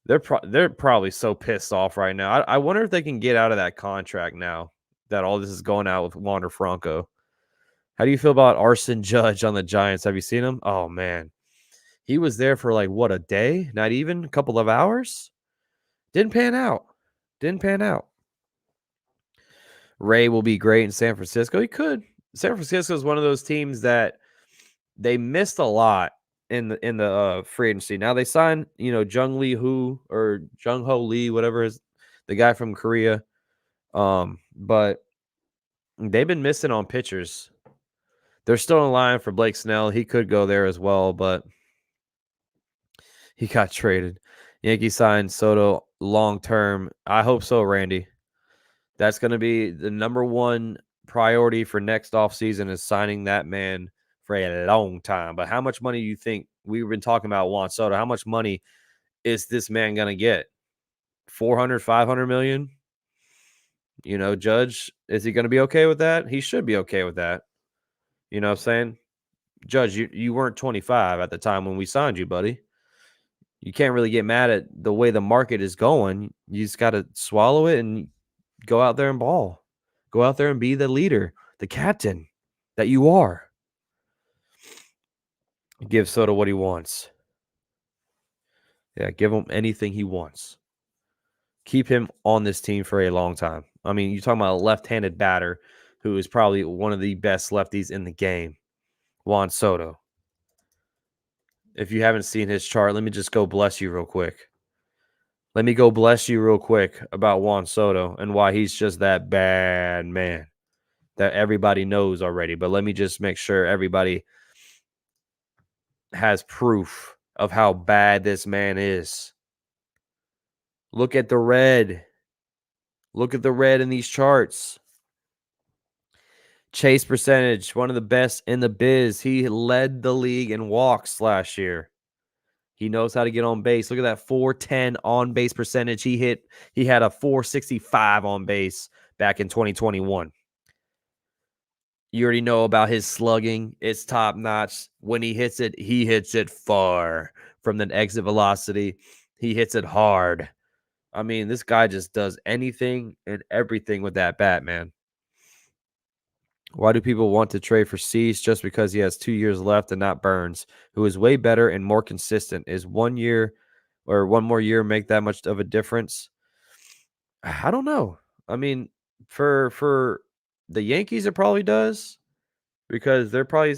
they're probably so pissed off right now. I wonder if they can get out of that contract now that all this is going out with Wander Franco. How do you feel about Arson Judge on the Giants? Have you seen him? Oh man, he was there for like what, a day? Not even a couple of hours. Didn't pan out. Ray will be great in San Francisco. He could. San Francisco is one of those teams that they missed a lot in the free agency. Now they signed, Jung Ho Lee, whatever is the guy from Korea. But they've been missing on pitchers. They're still in line for Blake Snell. He could go there as well, but he got traded. Yankees signed Soto long term. I hope so, Randy. That's going to be the number one priority for next offseason is signing that man for a long time. But how much money do you think we've been talking about Juan Soto? How much money is this man going to get? 400, 500 million? Judge, is he going to be okay with that? He should be okay with that. You know what I'm saying? Judge, you weren't 25 at the time when we signed you, buddy. You can't really get mad at the way the market is going. You just got to swallow it and go out there and ball. Go out there and be the leader, the captain that you are. Give Soto what he wants. Yeah, give him anything he wants. Keep him on this team for a long time. I mean, you're talking about a left-handed batter who is probably one of the best lefties in the game, Juan Soto. If you haven't seen his chart, let me just go bless you real quick. Let me go bless you real quick about Juan Soto and why he's just that bad man that everybody knows already. But let me just make sure everybody has proof of how bad this man is. Look at the red. Look at the red in these charts. Chase percentage, one of the best in the biz. He led the league in walks last year. He knows how to get on base. Look at that 410 on base percentage he hit. He had a 465 on base back in 2021. You already know about his slugging. It's top notch. When he hits it far from the exit velocity. He hits it hard. I mean, this guy just does anything and everything with that bat, man. Why do people want to trade for Cease just because he has 2 years left and not Burns, who is way better and more consistent? Is 1 year or one more year make that much of a difference? I don't know. I mean, for the Yankees, it probably does because they're probably.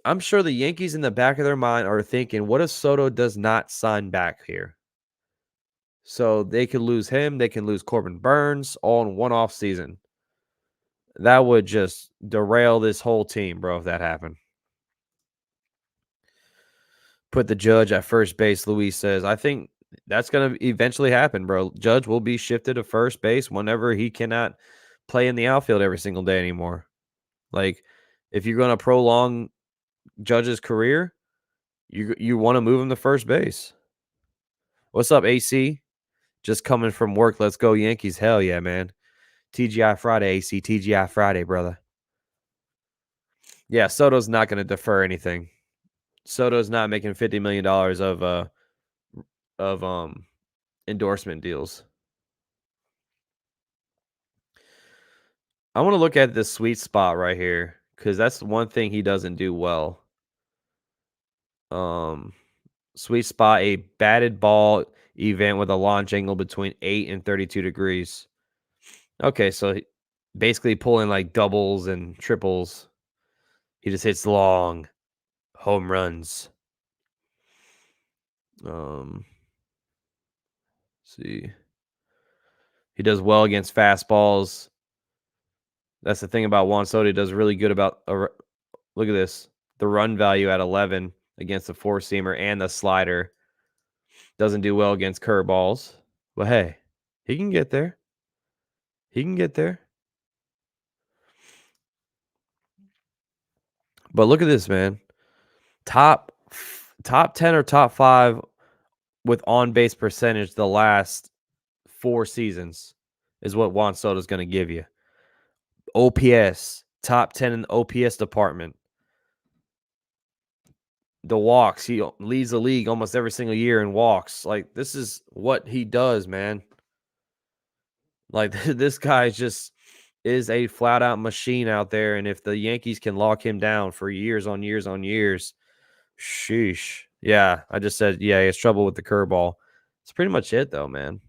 I'm sure the Yankees in the back of their mind are thinking, what if Soto does not sign back here? So they could lose him. They can lose Corbin Burns all in one off season. That would just derail this whole team, bro, if that happened. Put the Judge at first base, Luis says. I think that's going to eventually happen, bro. Judge will be shifted to first base whenever he cannot play in the outfield every single day anymore. Like, if you're going to prolong Judge's career, you want to move him to first base. What's up, AC? Just coming from work. Let's go, Yankees. Hell yeah, man. TGI Friday, AC. TGI Friday, brother. Yeah, Soto's not going to defer anything. Soto's not making $50 million of endorsement deals. I want to look at this sweet spot right here because that's one thing he doesn't do well. Sweet spot, a batted ball event with a launch angle between 8 and 32 degrees. Okay, so basically pulling like doubles and triples. He just hits long home runs. See. He does well against fastballs. That's the thing about Juan Soto. He does really good about look at this. The run value at 11 against the four-seamer and the slider. Doesn't do well against curveballs. But hey, he can get there. He can get there. But look at this, man. Top 10 or top 5 with on-base percentage the last 4 seasons is what Juan Soto is going to give you. OPS, top 10 in the OPS department. The walks, he leads the league almost every single year in walks. Like, this is what he does, man. Like, this guy just is a flat-out machine out there, and if the Yankees can lock him down for years on years on years, sheesh. Yeah, I just said, yeah, he has trouble with the curveball. That's pretty much it, though, man.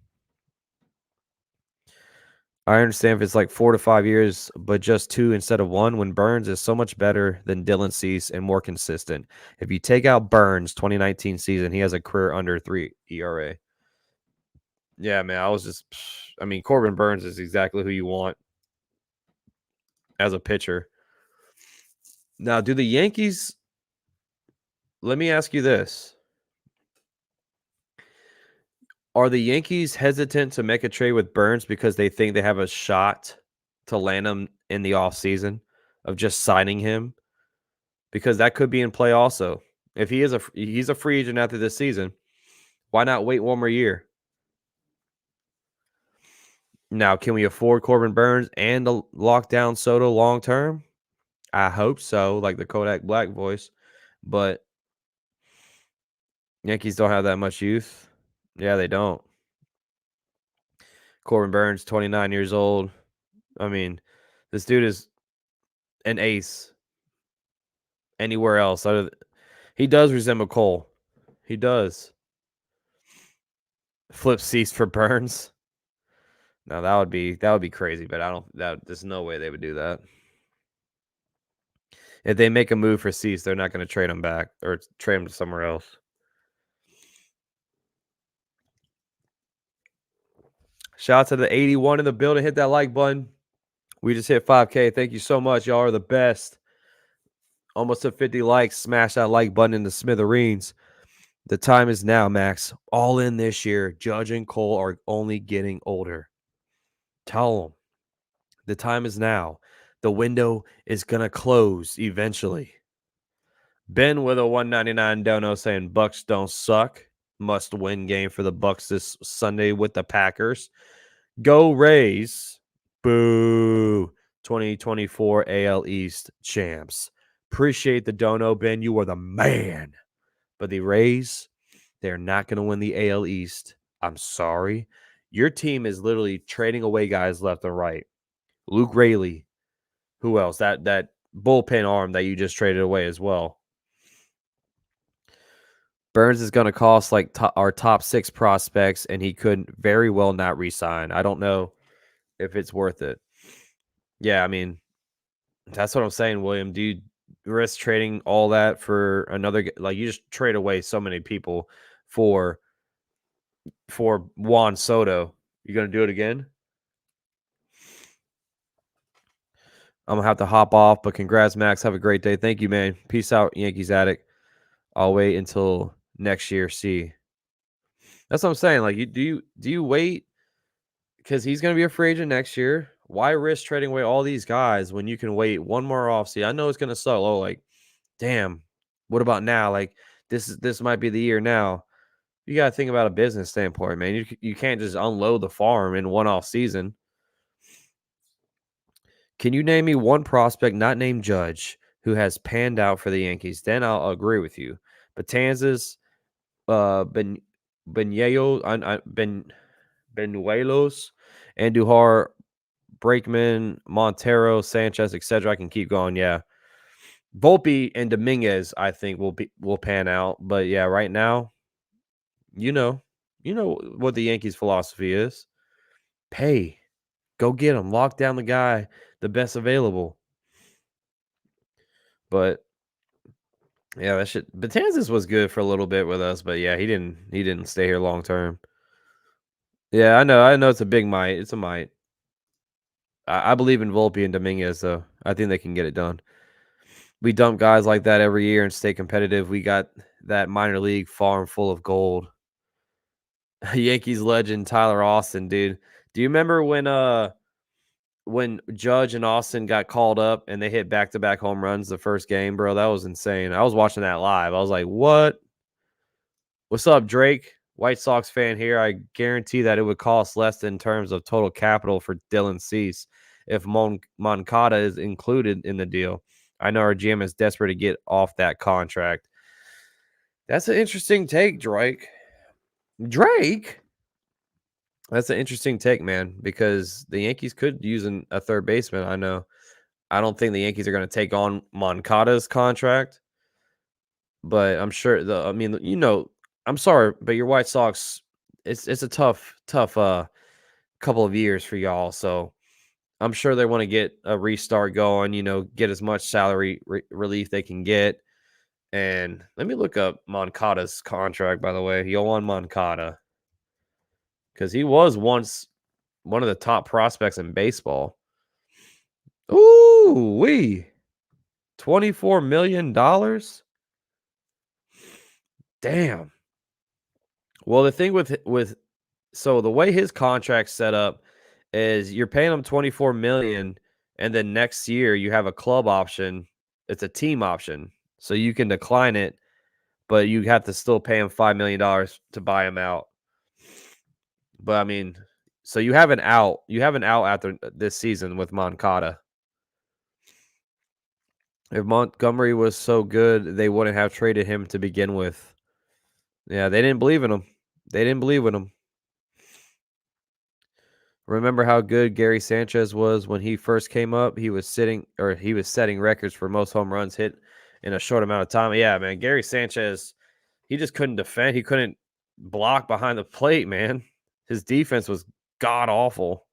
I understand if it's like 4 to 5 years, but just 2 instead of 1 when Burns is so much better than Dylan Cease and more consistent. If you take out Burns' 2019 season, he has a career under 3 ERA. Yeah, man, I mean, Corbin Burns is exactly who you want as a pitcher. Now, do the Yankees, let me ask you this. Are the Yankees hesitant to make a trade with Burns because they think they have a shot to land him in the offseason of just signing him? Because that could be in play also. If he's a free agent after this season, why not wait one more year? Now, can we afford Corbin Burns and a lockdown Soto long term? I hope so, like the Kodak Black voice. But Yankees don't have that much youth. Yeah, they don't. Corbin Burns, 29 years old. I mean, this dude is an ace anywhere else. He does resemble Cole. He does. Flip Cease for Burns. Now that would be crazy, but there's no way they would do that. If they make a move for Cease, they're not going to trade him back or trade him to somewhere else. Shout out to the 81 in the building. Hit that like button. We just hit 5K. Thank you so much. Y'all are the best. Almost to 50 likes. Smash that like button in the smithereens. The time is now, Max. All in this year. Judge and Cole are only getting older. Tell them. The time is now. The window is going to close eventually. Ben with a 199 dono saying Bucks don't suck. Must win game for the Bucks this Sunday with the Packers. Go Rays. Boo. 2024 AL East champs. Appreciate the dono, Ben. You are the man. But the Rays, they're not going to win the AL East. I'm sorry. Your team is literally trading away guys left and right. Luke Raley. Who else? That bullpen arm that you just traded away as well. Burns is going to cost like our top 6 prospects, and he could very well not re-sign. I don't know if it's worth it. Yeah, I mean, that's what I'm saying, William. Do you risk trading all that for another? Like, you just trade away so many people for Juan Soto. You going to do it again? I'm going to have to hop off, but congrats, Max. Have a great day. Thank you, man. Peace out, Yankees addict. I'll wait until next year. See. That's what I'm saying. Like, do you wait because he's going to be a free agent next year? Why risk trading away all these guys when you can wait one more offseason? I know it's going to suck. Oh, like, damn. What about now? Like, this might be the year now. You got to think about a business standpoint, man. You can't just unload the farm in one off season. Can you name me one prospect not named Judge who has panned out for the Yankees? Then I'll agree with you. Betanzas, Benuelos, Andujar, Brakeman, Montero, Sanchez, etc. I can keep going. Yeah, Volpe and Dominguez, I think will pan out. But yeah, right now, you know what the Yankees' philosophy is: pay, go get him, lock down the guy, the best available. But yeah, that shit. Betanzas was good for a little bit with us, but yeah, he didn't stay here long term. Yeah, I know it's a big might. It's a might. I believe in Volpe and Dominguez, though. I think they can get it done. We dump guys like that every year and stay competitive. We got that minor league farm full of gold. Yankees legend Tyler Austin, dude. Do you remember when Judge and Austin got called up and they hit back-to-back home runs the first game, bro? That was insane. I was watching that live. I was like, what? What's up, Drake? White Sox fan here. I guarantee that it would cost less in terms of total capital for Dylan Cease if Moncada is included in the deal. I know our GM is desperate to get off that contract. That's an interesting take, Drake. Drake? That's an interesting take, man, because the Yankees could use a third baseman. I know. I don't think the Yankees are going to take on Moncada's contract, but I'm sure I'm sorry, but your White Sox, it's a tough couple of years for y'all. So I'm sure they want to get a restart going, get as much salary relief they can get. And let me look up Moncada's contract, by the way. Yohan Moncada. Because he was once one of the top prospects in baseball. Ooh, $24 million? Damn. Well, the thing so the way his contract's set up is you're paying him $24 million, and then next year you have a club option. It's a team option, so you can decline it, but you have to still pay him $5 million to buy him out. But I mean, so you have an out. You have an out after this season with Moncada. If Montgomery was so good, they wouldn't have traded him to begin with. Yeah, they didn't believe in him. They didn't believe in him. Remember how good Gary Sanchez was when he first came up? He was setting records for most home runs hit in a short amount of time. Yeah, man, Gary Sanchez, he just couldn't defend. He couldn't block behind the plate, man. His defense was god awful.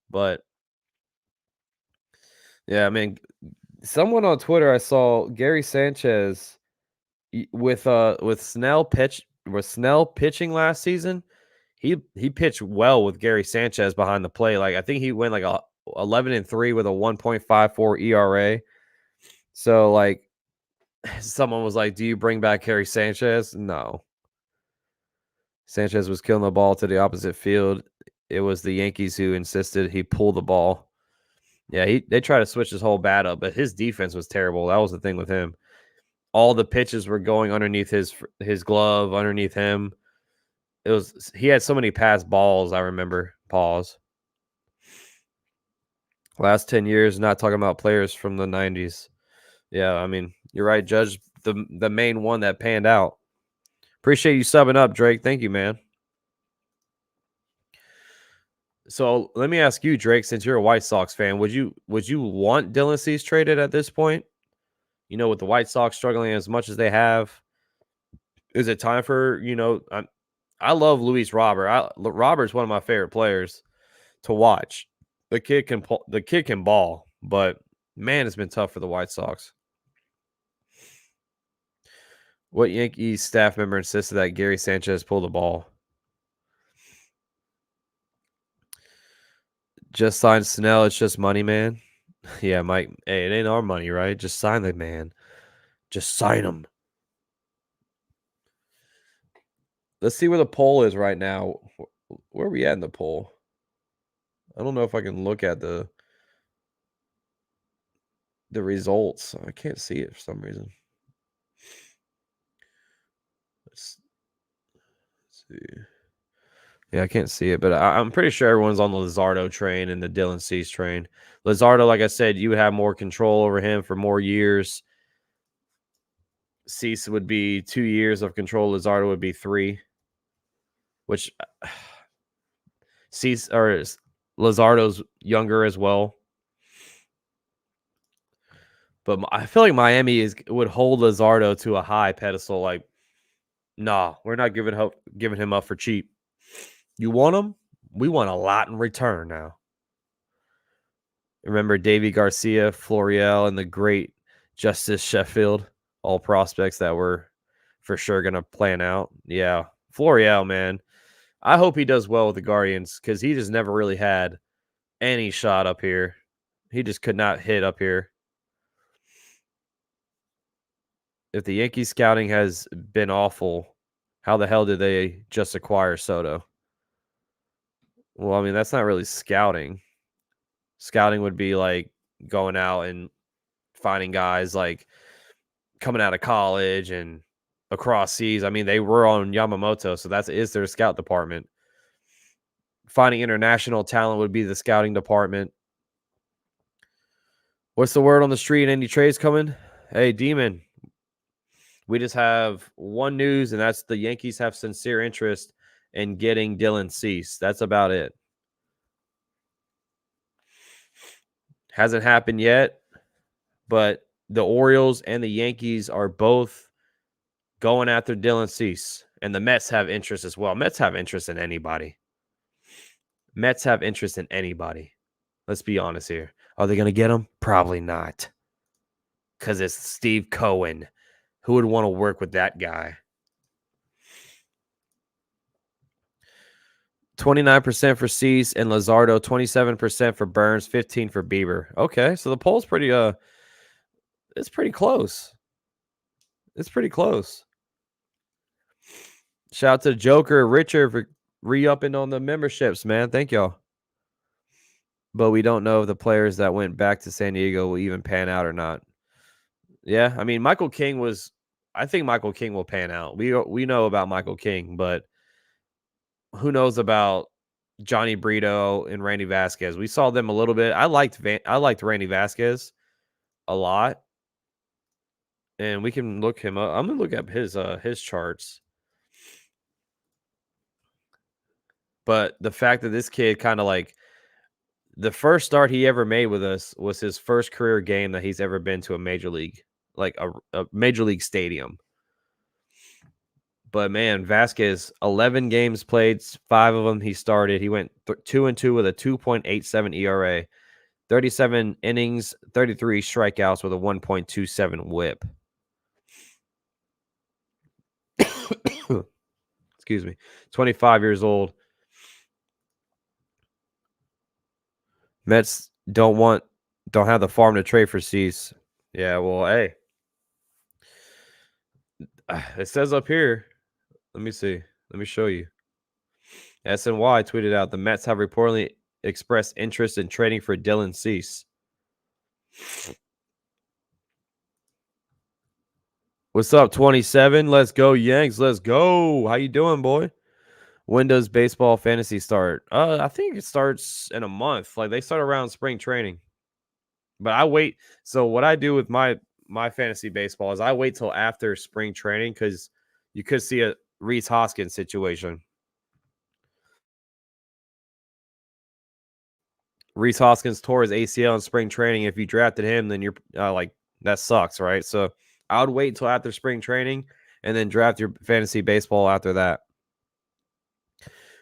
But yeah, I mean, someone on Twitter I saw Gary Sanchez with Snell pitching last season. He pitched well with Gary Sanchez behind the plate. Like I think he went like 11-3 with a 1.54 ERA. So like someone was like, "Do you bring back Gary Sanchez?" No. Sanchez was killing the ball to the opposite field. It was the Yankees who insisted he pull the ball. Yeah, they tried to switch his whole bat up, but his defense was terrible. That was the thing with him. All the pitches were going underneath his glove, underneath him. He had so many pass balls, I remember. Pause. Last 10 years, not talking about players from the 90s. Yeah, I mean, you're right, Judge. The main one that panned out. Appreciate you subbing up, Drake. Thank you, man. So let me ask you, Drake, since you're a White Sox fan, would you want Dylan Cease traded at this point? With the White Sox struggling as much as they have, is it time for, I love Luis Robert. Robert's one of my favorite players to watch. The kid can ball, but man, it's been tough for the White Sox. What Yankees staff member insisted that Gary Sanchez pull the ball? Just sign Snell. It's just money, man. Yeah, Mike. Hey, it ain't our money, right? Just sign the man. Just sign him. Let's see where the poll is right now. Where are we at in the poll? I don't know if I can look at the results. I can't see it for some reason. Let's see. Yeah, I can't see it, but I'm pretty sure everyone's on the Luzardo train and the Dylan Cease train. Luzardo, like I said, you would have more control over him for more years. Cease would be 2 years of control. Luzardo would be 3, which Cease or Luzardo's younger as well. But I feel like Miami would hold Luzardo to a high pedestal. Like, nah, we're not giving him up for cheap. You want him? We want a lot in return now. Remember Davy Garcia, Florial, and the great Justice Sheffield, all prospects that were for sure going to plan out. Yeah, Florial, man. I hope he does well with the Guardians because he just never really had any shot up here. He just could not hit up here. If the Yankees scouting has been awful, how the hell did they just acquire Soto? Well, I mean, that's not really scouting. Scouting would be like going out and finding guys like coming out of college and across seas. I mean, they were on Yamamoto, so that is their scout department. Finding international talent would be the scouting department. What's the word on the street? Any trades coming? Hey, Demon. We just have one news, and that's the Yankees have sincere interest in getting Dylan Cease. That's about it. Hasn't happened yet, but the Orioles and the Yankees are both going after Dylan Cease, and the Mets have interest as well. Mets have interest in anybody. Let's be honest here. Are they going to get him? Probably not. Because it's Steve Cohen. Who would want to work with that guy? 29% for Cease and Luzardo, 27% for Burns, 15% for Bieber. Okay, so the poll's pretty it's pretty close. It's pretty close. Shout out to Joker, Richard for re-upping on the memberships, man. Thank y'all. But we don't know if the players that went back to San Diego will even pan out or not. Yeah, I mean, Michael King was. I think Michael King will pan out. We know about Michael King, but who knows about Johnny Brito and Randy Vasquez? We saw them a little bit. I liked Randy Vasquez a lot, and we can look him up. I'm gonna look up his charts. But the fact that this kid kind of like the first start he ever made with us was his first career game that he's ever been to a major league, like a major league stadium. But man, Vasquez, 11 games played, 5 of them he started. He went 2-2 with a 2.87 ERA, 37 innings, 33 strikeouts with a 1.27 WHIP. Excuse me. 25 years old. Mets don't have the farm to trade for Cease. Yeah, well, hey. It says up here. Let me see. Let me show you. SNY tweeted out the Mets have reportedly expressed interest in trading for Dylan Cease. What's up, 27? Let's go, Yanks. Let's go. How you doing, boy? When does baseball fantasy start? I think it starts in a month. Like they start around spring training. But I wait. So what I do with my fantasy baseball is I wait till after spring training because you could see a Rhys Hoskins situation. Rhys Hoskins tore his ACL in spring training. If you drafted him, then you're like, that sucks, right? So I would wait until after spring training and then draft your fantasy baseball after that.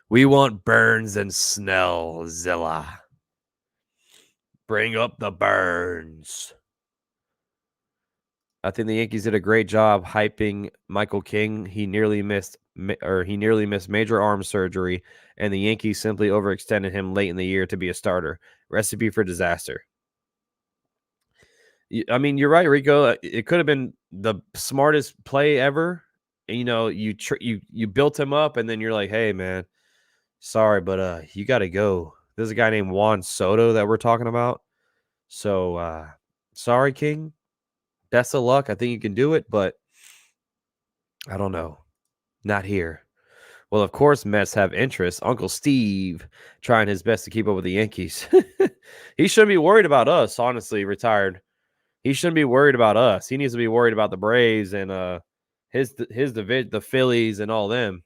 We want Burns and Snellzilla. Bring up the Burns. I think the Yankees did a great job hyping Michael King. He nearly missed major arm surgery, and the Yankees simply overextended him late in the year to be a starter. Recipe for disaster. I mean, you're right, Rico. It could have been the smartest play ever. You know, you built him up, and then you're like, "Hey, man, sorry, but you got to go." There's a guy named Juan Soto that we're talking about. So, sorry, King. Best of luck. I think you can do it, but I don't know. Not here. Well, of course, Mets have interest. Uncle Steve trying his best to keep up with the Yankees. He shouldn't be worried about us, honestly, retired. He shouldn't be worried about us. He needs to be worried about the Braves and his division, the Phillies and all them.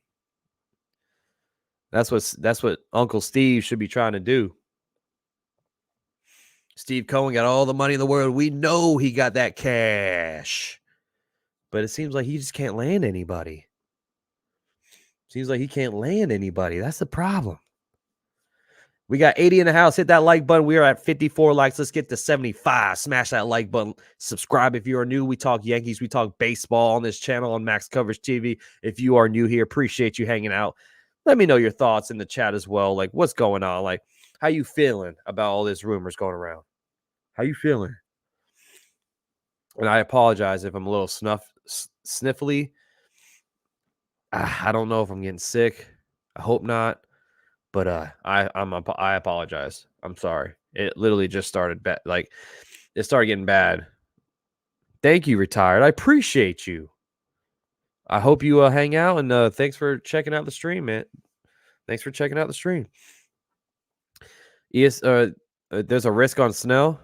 That's what Uncle Steve should be trying to do. Steve Cohen got all the money in the world. We know he got that cash. But it seems like he just can't land anybody. Seems like he can't land anybody. That's the problem. We got 80 in the house. Hit that like button. We are at 54 likes. Let's get to 75. Smash that like button. Subscribe if you are new. We talk Yankees. We talk baseball on this channel on Max Coverage TV. If you are new here, appreciate you hanging out. Let me know your thoughts in the chat as well. Like, what's going on? Like, how you feeling about all this rumors going around? How you feeling? And I apologize if I'm a little sniffly. I don't know if I'm getting sick. I hope not. But I apologize. I'm sorry. It literally just started bad. Like it started getting bad. Thank you, retired. I appreciate you. I hope you hang out and thanks for checking out the stream, man. Thanks for checking out the stream. There's a risk on Snell.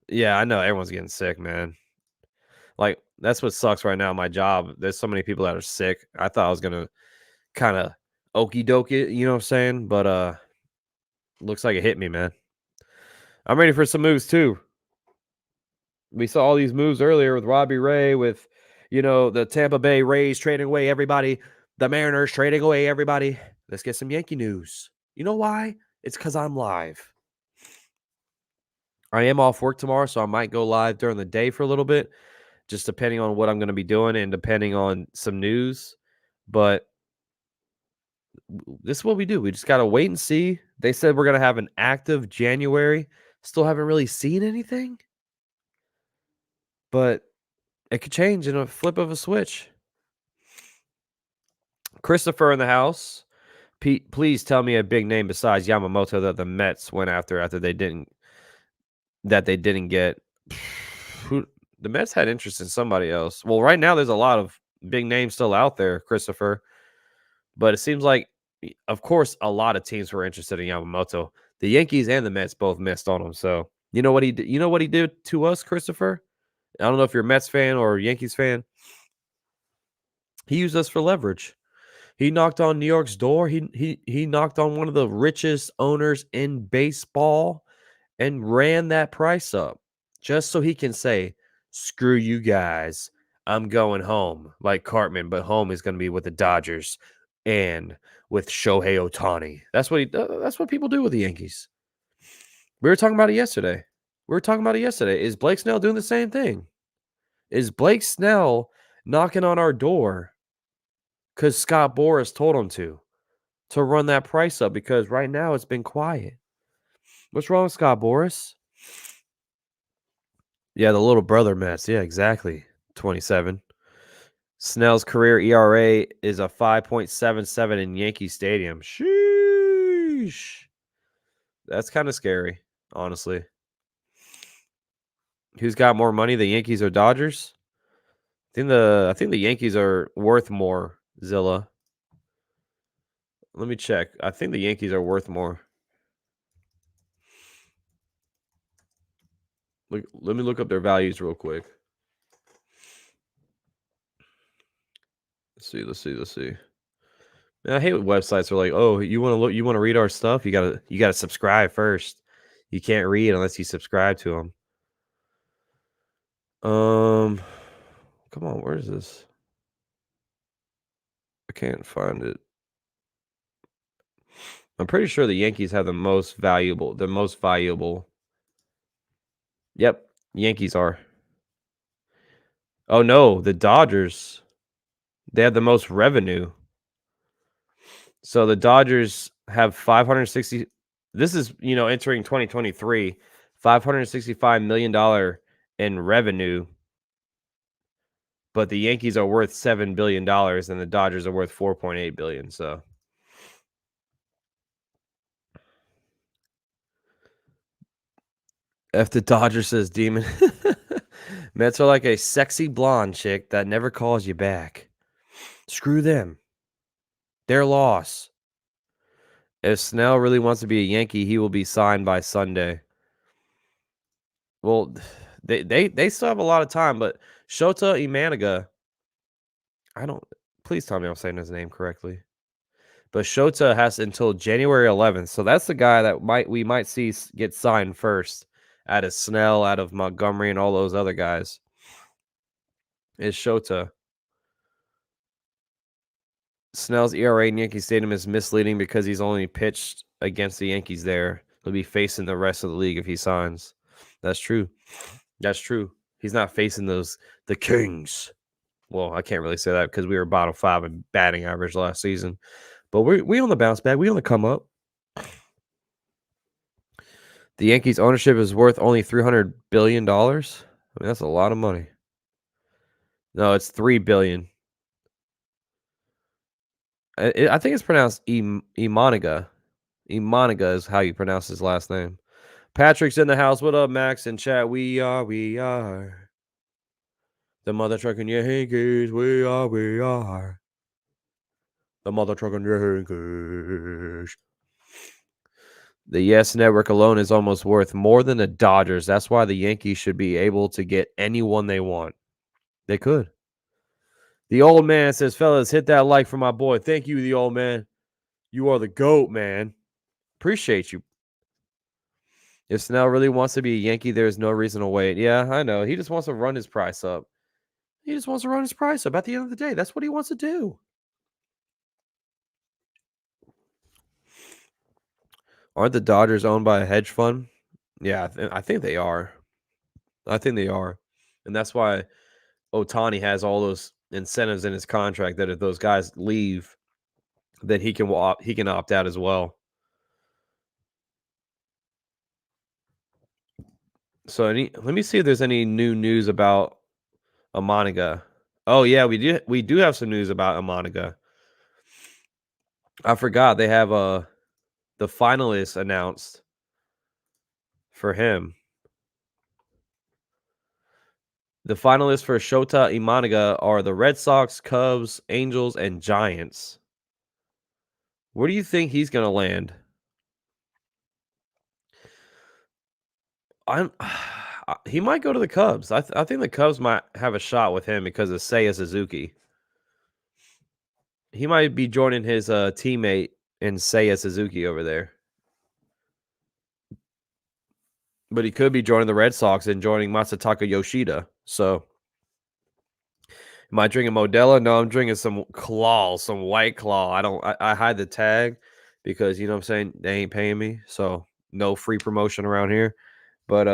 Yeah, I know everyone's getting sick, man. Like that's what sucks right now. My job. There's so many people that are sick. I thought I was gonna kind of okey doke it, you know what I'm saying? But looks like it hit me, man. I'm ready for some moves too. We saw all these moves earlier with Robbie Ray, with, the Tampa Bay Rays trading away everybody, the Mariners trading away everybody. Let's get some Yankee news. You know why? It's because I'm live. I am off work tomorrow, so I might go live during the day for a little bit, just depending on what I'm going to be doing and depending on some news. But this is what we do. We just got to wait and see. They said we're going to have an active January. Still haven't really seen anything, but it could change in a flip of a switch. Christopher in the house. Pete, please tell me a big name besides Yamamoto that the Mets went after they didn't get. Who the Mets had interest in somebody else. Well, right now there's a lot of big names still out there, Christopher. But it seems like, of course, a lot of teams were interested in Yamamoto. The Yankees and the Mets both missed on him. So you know what he did? You know what he did to us, Christopher? I don't know if you're a Mets fan or a Yankees fan. He used us for leverage. He knocked on New York's door. He knocked on one of the richest owners in baseball and ran that price up just so he can say, "Screw you guys. I'm going home." Like Cartman, but home is going to be with the Dodgers and with Shohei Ohtani. That's what people do with the Yankees. We were talking about it yesterday. Is Blake Snell doing the same thing? Is Blake Snell knocking on our door because Scott Boras told him to run that price up? Because right now it's been quiet. What's wrong with Scott Boras? Yeah, the little brother Mets. Yeah, exactly. 27. Snell's career ERA is a 5.77 in Yankee Stadium. Sheesh. That's kind of scary, honestly. Who's got more money, the Yankees or Dodgers? I think the Yankees are worth more, Zilla. Let me check. I think the Yankees are worth more. Let me look up their values real quick. Let's see. Man, I hate when websites are like, "Oh, you want to read our stuff? You gotta subscribe first. You can't read unless you subscribe to them." Come on, where is this? I can't find it. I'm pretty sure the Yankees have the most valuable. Yep, Yankees are. Oh no, the Dodgers. They have the most revenue. So the Dodgers have 560. This is, entering 2023, $565 million in revenue. But the Yankees are worth $7 billion and the Dodgers are worth $4.8 billion. So if the Dodgers says demon, Mets are like a sexy blonde chick that never calls you back. Screw them. Their loss. If Snell really wants to be a Yankee, he will be signed by Sunday. Well, they still have a lot of time, but Shota Imanaga, please tell me I'm saying his name correctly. But Shota has until January 11th. So that's the guy that we might see get signed first out of Snell, out of Montgomery, and all those other guys. Is Shota. Snell's ERA in Yankee Stadium is misleading because he's only pitched against the Yankees there. He'll be facing the rest of the league if he signs. That's true. He's not facing the Kings. Well, I can't really say that because we were bottom 5 in batting average last season. But we on the bounce back. We on the come up. The Yankees ownership is worth only $300 billion. I mean, that's a lot of money. No, it's $3 billion. I think it's pronounced Imanaga. Imanaga is how you pronounce his last name. Patrick's in the house. What up, Max? In chat, we are. The mother trucking Yankees. We are. The mother trucking Yankees. The Yes Network alone is almost worth more than the Dodgers. That's why the Yankees should be able to get anyone they want. They could. The old man says, fellas, hit that like for my boy. Thank you, the old man. You are the GOAT, man. Appreciate you. If Snell really wants to be a Yankee, there's no reason to wait. Yeah, I know. He just wants to run his price up. At the end of the day. That's what he wants to do. Aren't the Dodgers owned by a hedge fund? Yeah, I think they are. I think they are. And that's why Otani has all those incentives in his contract that if those guys leave, then he can opt out as well. So let me see if there's any new news about Amoniga. Oh yeah, we do have some news about Amoniga. I forgot they have the finalists announced for him. The finalists for Shota Imanaga are the Red Sox, Cubs, Angels, and Giants. Where do you think he's going to land? I'm he might go to the Cubs. I think the Cubs might have a shot with him because of Seiya Suzuki. He might be joining his teammate in Seiya Suzuki over there. But he could be joining the Red Sox and joining Masataka Yoshida. So am I drinking Modelo? No, I'm drinking some Claw, some White Claw. I hide the tag because you know what I'm saying, they ain't paying me. So no free promotion around here. But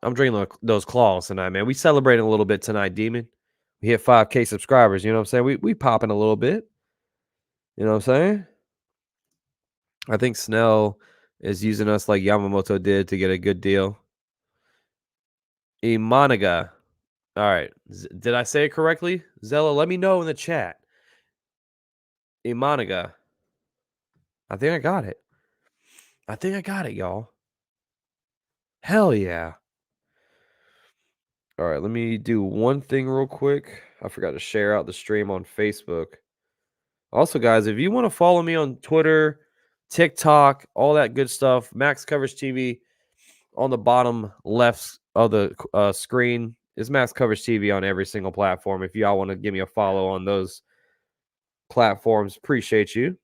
I'm drinking those Claws tonight, man. We celebrating a little bit tonight, Demon. We hit 5K subscribers, you know what I'm saying? We popping a little bit. You know what I'm saying? I think Snell is using us like Yamamoto did to get a good deal. Imanaga. All right. Did I say it correctly? Zella, let me know in the chat. Imanaga. I think I got it. I think I got it, y'all. Hell yeah. All right, let me do one thing real quick. I forgot to share out the stream on Facebook. Also, guys, if you want to follow me on Twitter, TikTok, all that good stuff, Max Coverage TV on the bottom left of the screen is Max Coverage TV on every single platform. If y'all want to give me a follow on those platforms, appreciate you.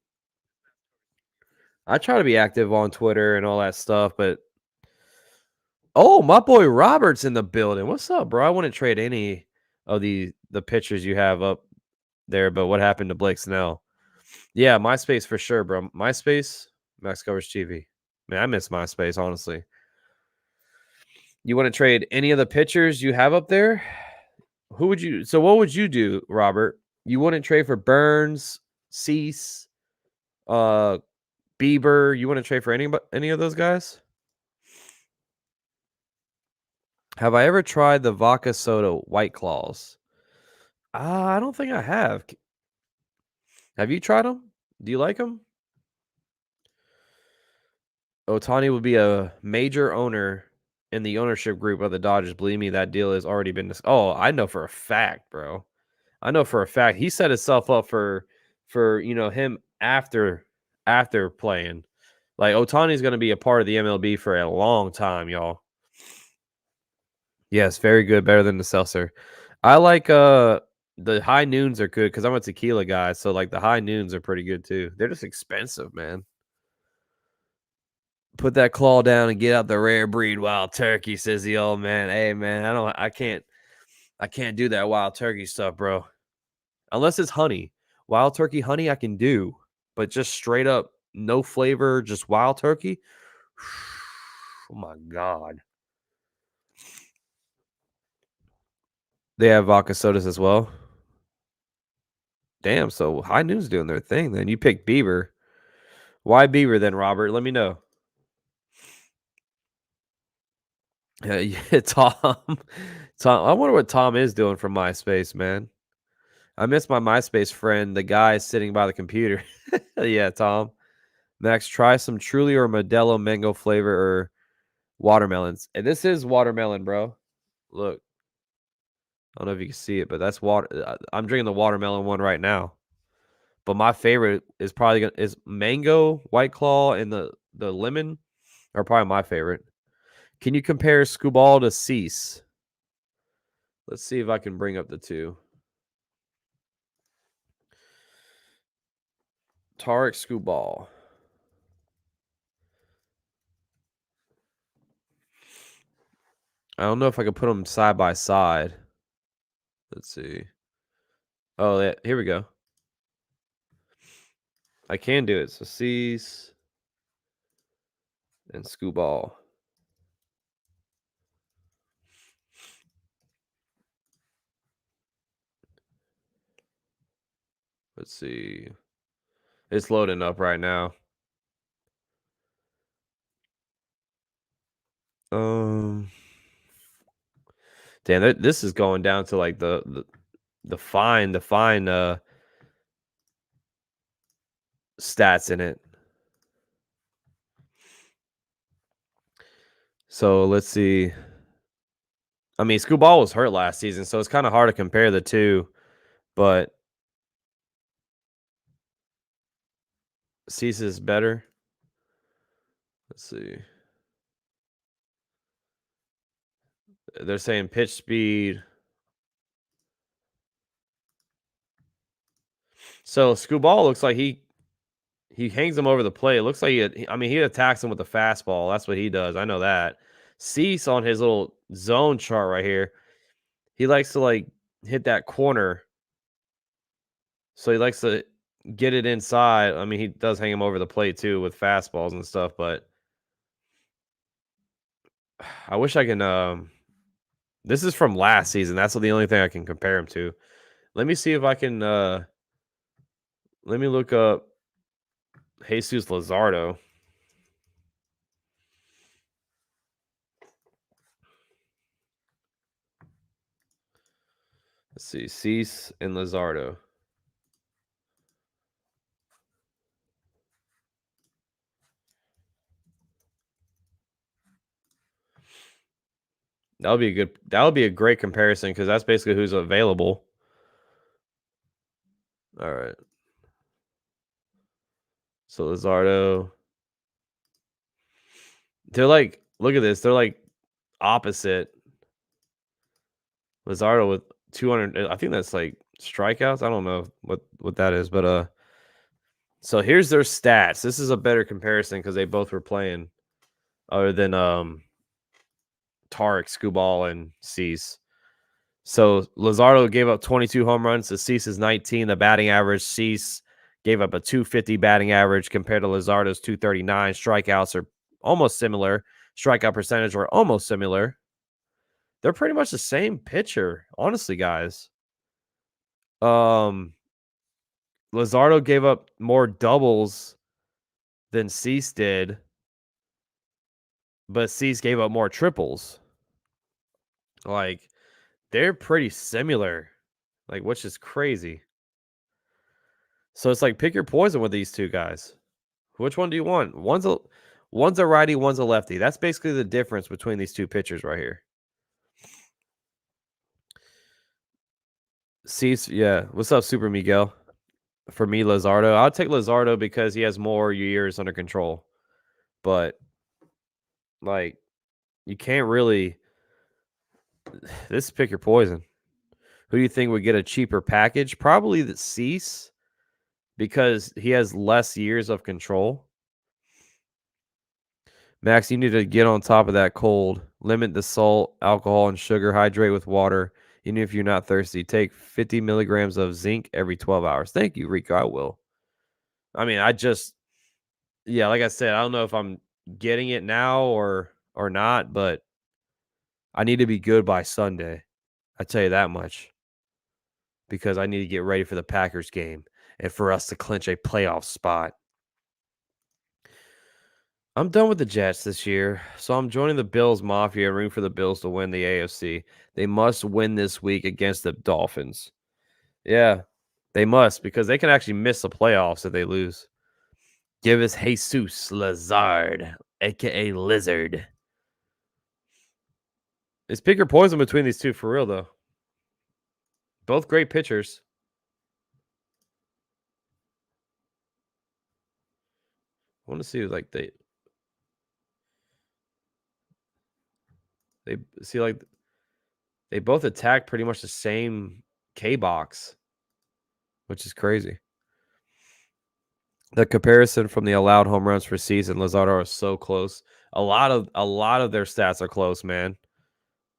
I try to be active on Twitter and all that stuff, but oh, my boy Robert's in the building. What's up, bro? I wouldn't trade any of the pictures you have up there, but what happened to Blake Snell? Yeah, MySpace for sure, bro. MySpace, Max Coverage TV. Man, I miss MySpace, honestly. You want to trade any of the pictures you have up there? Who would you? So, what would you do, Robert? You wouldn't trade for Burns, Cease, uh, Bieber. You wouldn't trade for any of those guys? Have I ever tried the vodka soda White Claws? I don't think I have. Have you tried them? Do you like them? Otani would be a major owner in the ownership group of the Dodgers. Believe me, that deal has already been. Oh, I know for a fact, bro. I know for a fact he set himself up for him after playing. Like Otani's going to be a part of the MLB for a long time, y'all. Yes, very good, better than the seltzer. I like the high noons are good because I'm a tequila guy, so like the high noons are pretty good too. They're just expensive, man. Put that claw down and get out the rare breed wild turkey, says the old man. Hey man, I can't do that wild turkey stuff, bro. Unless it's honey. Wild turkey honey I can do, but just straight up no flavor, just wild turkey. Oh my god. They have vodka sodas as well. Damn, so High Noon's doing their thing then. You picked Bieber. Why Bieber then, Robert? Let me know. Yeah, Tom. Tom. I wonder what Tom is doing from MySpace, man. I miss my MySpace friend, the guy sitting by the computer. Yeah, Tom. Max, try some Truly or Modelo mango flavor or watermelons. And this is watermelon, bro. Look. I don't know if you can see it, but that's water. I'm drinking the watermelon one right now. But my favorite is probably is mango, White Claw, and the lemon are probably my favorite. Can you compare Scubal to Cease? Let's see if I can bring up the two. Tarek Scubal. I don't know if I can put them side by side. Let's see. Oh, yeah, here we go. I can do it. So Cease. and Scooball. Let's see. It's loading up right now. Damn, this is going down to like the fine stats in it. So let's see. I mean, Scooball was hurt last season, so it's kind of hard to compare the two, but Cease is better. Let's see. They're saying pitch speed. So Scooball looks like he hangs him over the plate. It looks like he attacks him with the fastball. That's what he does. I know that. Cease on his little zone chart right here, he likes to like hit that corner. So he likes to get it inside. I mean, he does hang him over the plate too with fastballs and stuff, but I wish I can this is from last season. That's the only thing I can compare him to. Let me see if I can let me look up Jesus Luzardo. Let's see, Cease and Luzardo. That would be a great comparison because that's basically who's available. All right. So Luzardo. They're like, look at this. They're like opposite. Luzardo with 200. I think that's like strikeouts. I don't know what that is, but so here's their stats. This is a better comparison because they both were playing other than Tarek, Scooball, and Cease. So Luzardo gave up 22 home runs to Cease's 19. The batting average, Cease gave up a 250 batting average compared to Luzardo's 239. Strikeouts are almost similar. Strikeout percentage were almost similar. They're pretty much the same pitcher, honestly, guys. Luzardo gave up more doubles than Cease did, but Cease gave up more triples. Like, they're pretty similar, like, which is crazy. So it's like pick your poison with these two guys. Which one do you want? One's a righty, one's a lefty. That's basically the difference between these two pitchers right here. Cease, yeah. What's up, Super Miguel? For me, Luzardo. I'll take Luzardo because he has more years under control. But like, you can't really. This is pick your poison. Who do you think would get a cheaper package? Probably the Cease because he has less years of control. Max, you need to get on top of that cold. Limit the salt, alcohol, and sugar. Hydrate with water. Even if you're not thirsty, take 50 milligrams of zinc every 12 hours. Thank you, Rico. I will. I mean, yeah, like I said, I don't know if I'm getting it now or not, but I need to be good by Sunday. I tell you that much because I need to get ready for the Packers game and for us to clinch a playoff spot. I'm done with the Jets this year, so I'm joining the Bills Mafia and rooting for the Bills to win the AFC. They must win this week against the Dolphins. Yeah, they must because they can actually miss the playoffs if they lose. Give us Jesus Lazard, a.k.a. Lizard. It's pick or poison between these two for real, though. Both great pitchers. I want to see like they see like they both attack pretty much the same K box, which is crazy. The comparison from the allowed home runs for season, Luzardo are so close. A lot of their stats are close, man.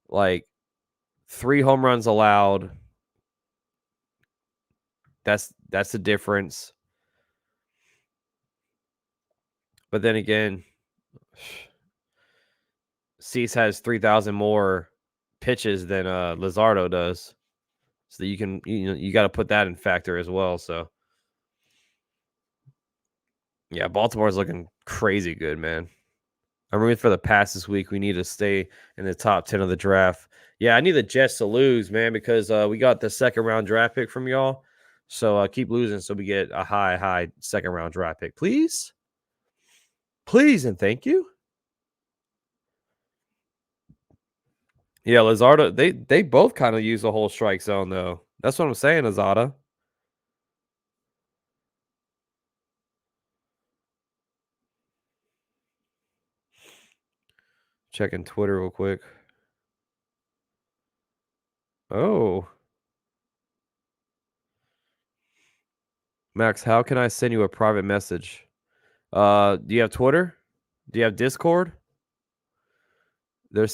Like 3 home runs allowed. That's the difference. But then again, Cease has 3,000 more pitches than Luzardo does. So you can, you got to put that in factor as well. So yeah, Baltimore's looking crazy good, man. I'm rooting for the Pats this week. We need to stay in the top 10 of the draft. Yeah, I need the Jets to lose, man, because we got the second round draft pick from y'all. So keep losing so we get a high second round draft pick, please. Please and thank you. Yeah, Luzardo, they both kind of use the whole strike zone, though. That's what I'm saying, Azada. Checking Twitter real quick. Oh. Max, how can I send you a private message? Do you have Twitter? Do you have Discord? They're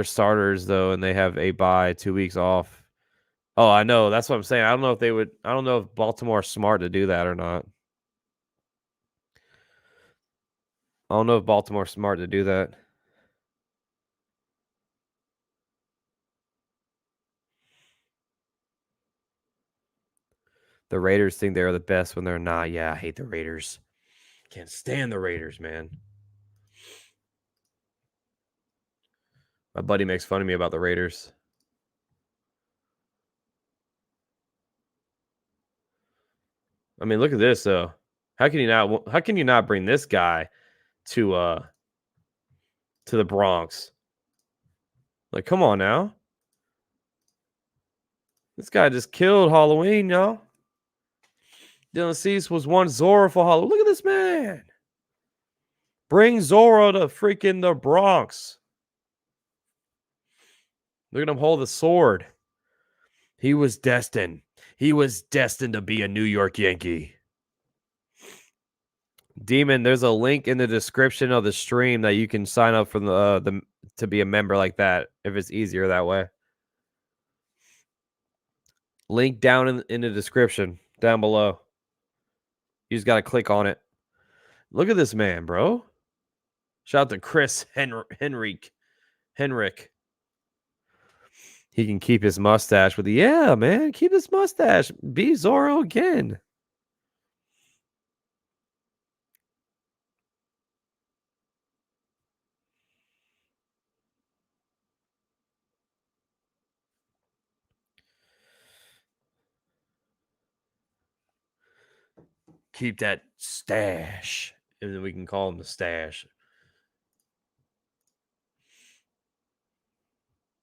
starters, though, and they have a bye, 2 weeks off. Oh, I know. That's what I'm saying. I don't know if Baltimore's smart to do that or not. I don't know if Baltimore's smart to do that. The Raiders think they're the best when they're not. Yeah, I hate the Raiders. Can't stand the Raiders, man. My buddy makes fun of me about the Raiders. I mean, look at this though. How can you not bring this guy to the Bronx? Like, come on now. This guy just killed Halloween, y'all. Dylan Cease was one Zorro for Halloween. Look at this man. Bring Zorro to freaking the Bronx. Look at him hold the sword. He was destined. He was destined to be a New York Yankee. Demon, there's a link in the description of the stream that you can sign up for the to be a member like that if it's easier that way. Link down in the description down below. You just got to click on it. Look at this man, bro. Shout out to Chris Henrik. He can keep his mustache with yeah, man. Keep his mustache. Be Zorro again. Keep that stash. And then we can call him the stash.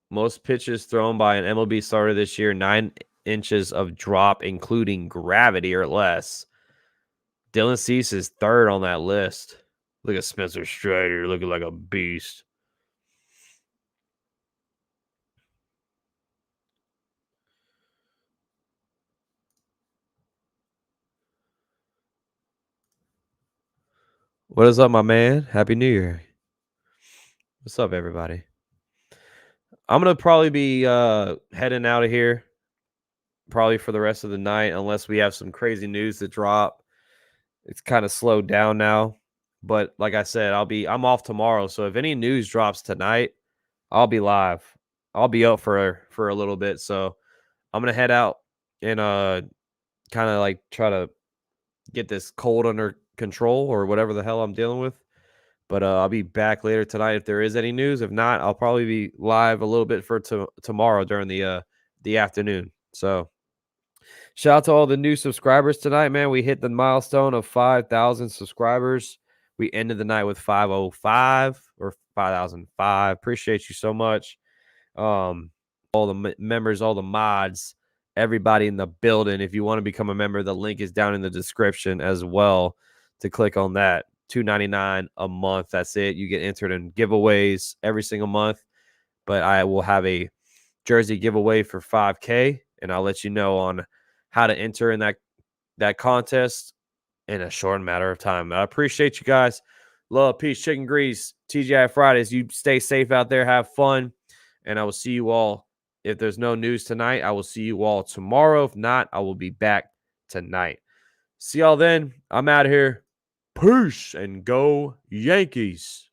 Most pitches thrown by an MLB starter this year, 9 inches of drop, including gravity or less. Dylan Cease is third on that list. Look at Spencer Strider looking like a beast. What is up, my man? Happy New Year. What's up, everybody? I'm going to probably be heading out of here probably for the rest of the night unless we have some crazy news to drop. It's kind of slowed down now. But like I said, I'm off tomorrow. So if any news drops tonight, I'll be live. I'll be up for a little bit. So I'm going to head out and kind of like try to get this cold under control or whatever the hell I'm dealing with. But I'll be back later tonight if there is any news. If not, I'll probably be live a little bit for tomorrow during the afternoon. So shout out to all the new subscribers tonight, man. We hit the milestone of 5,000 subscribers. We ended the night with 505 or 5,005. Appreciate you so much. All the members, all the mods, everybody in the building. If you want to become a member, the link is down in the description as well to click on that. $2.99 a month. That's it. You get entered in giveaways every single month. But I will have a jersey giveaway for 5K, and I'll let you know on how to enter in that contest in a short matter of time. I appreciate you guys. Love, peace, chicken grease, TGI Fridays. You stay safe out there. Have fun. And I will see you all. If there's no news tonight, I will see you all tomorrow. If not, I will be back tonight. See y'all then. I'm out of here. Peace and go Yankees.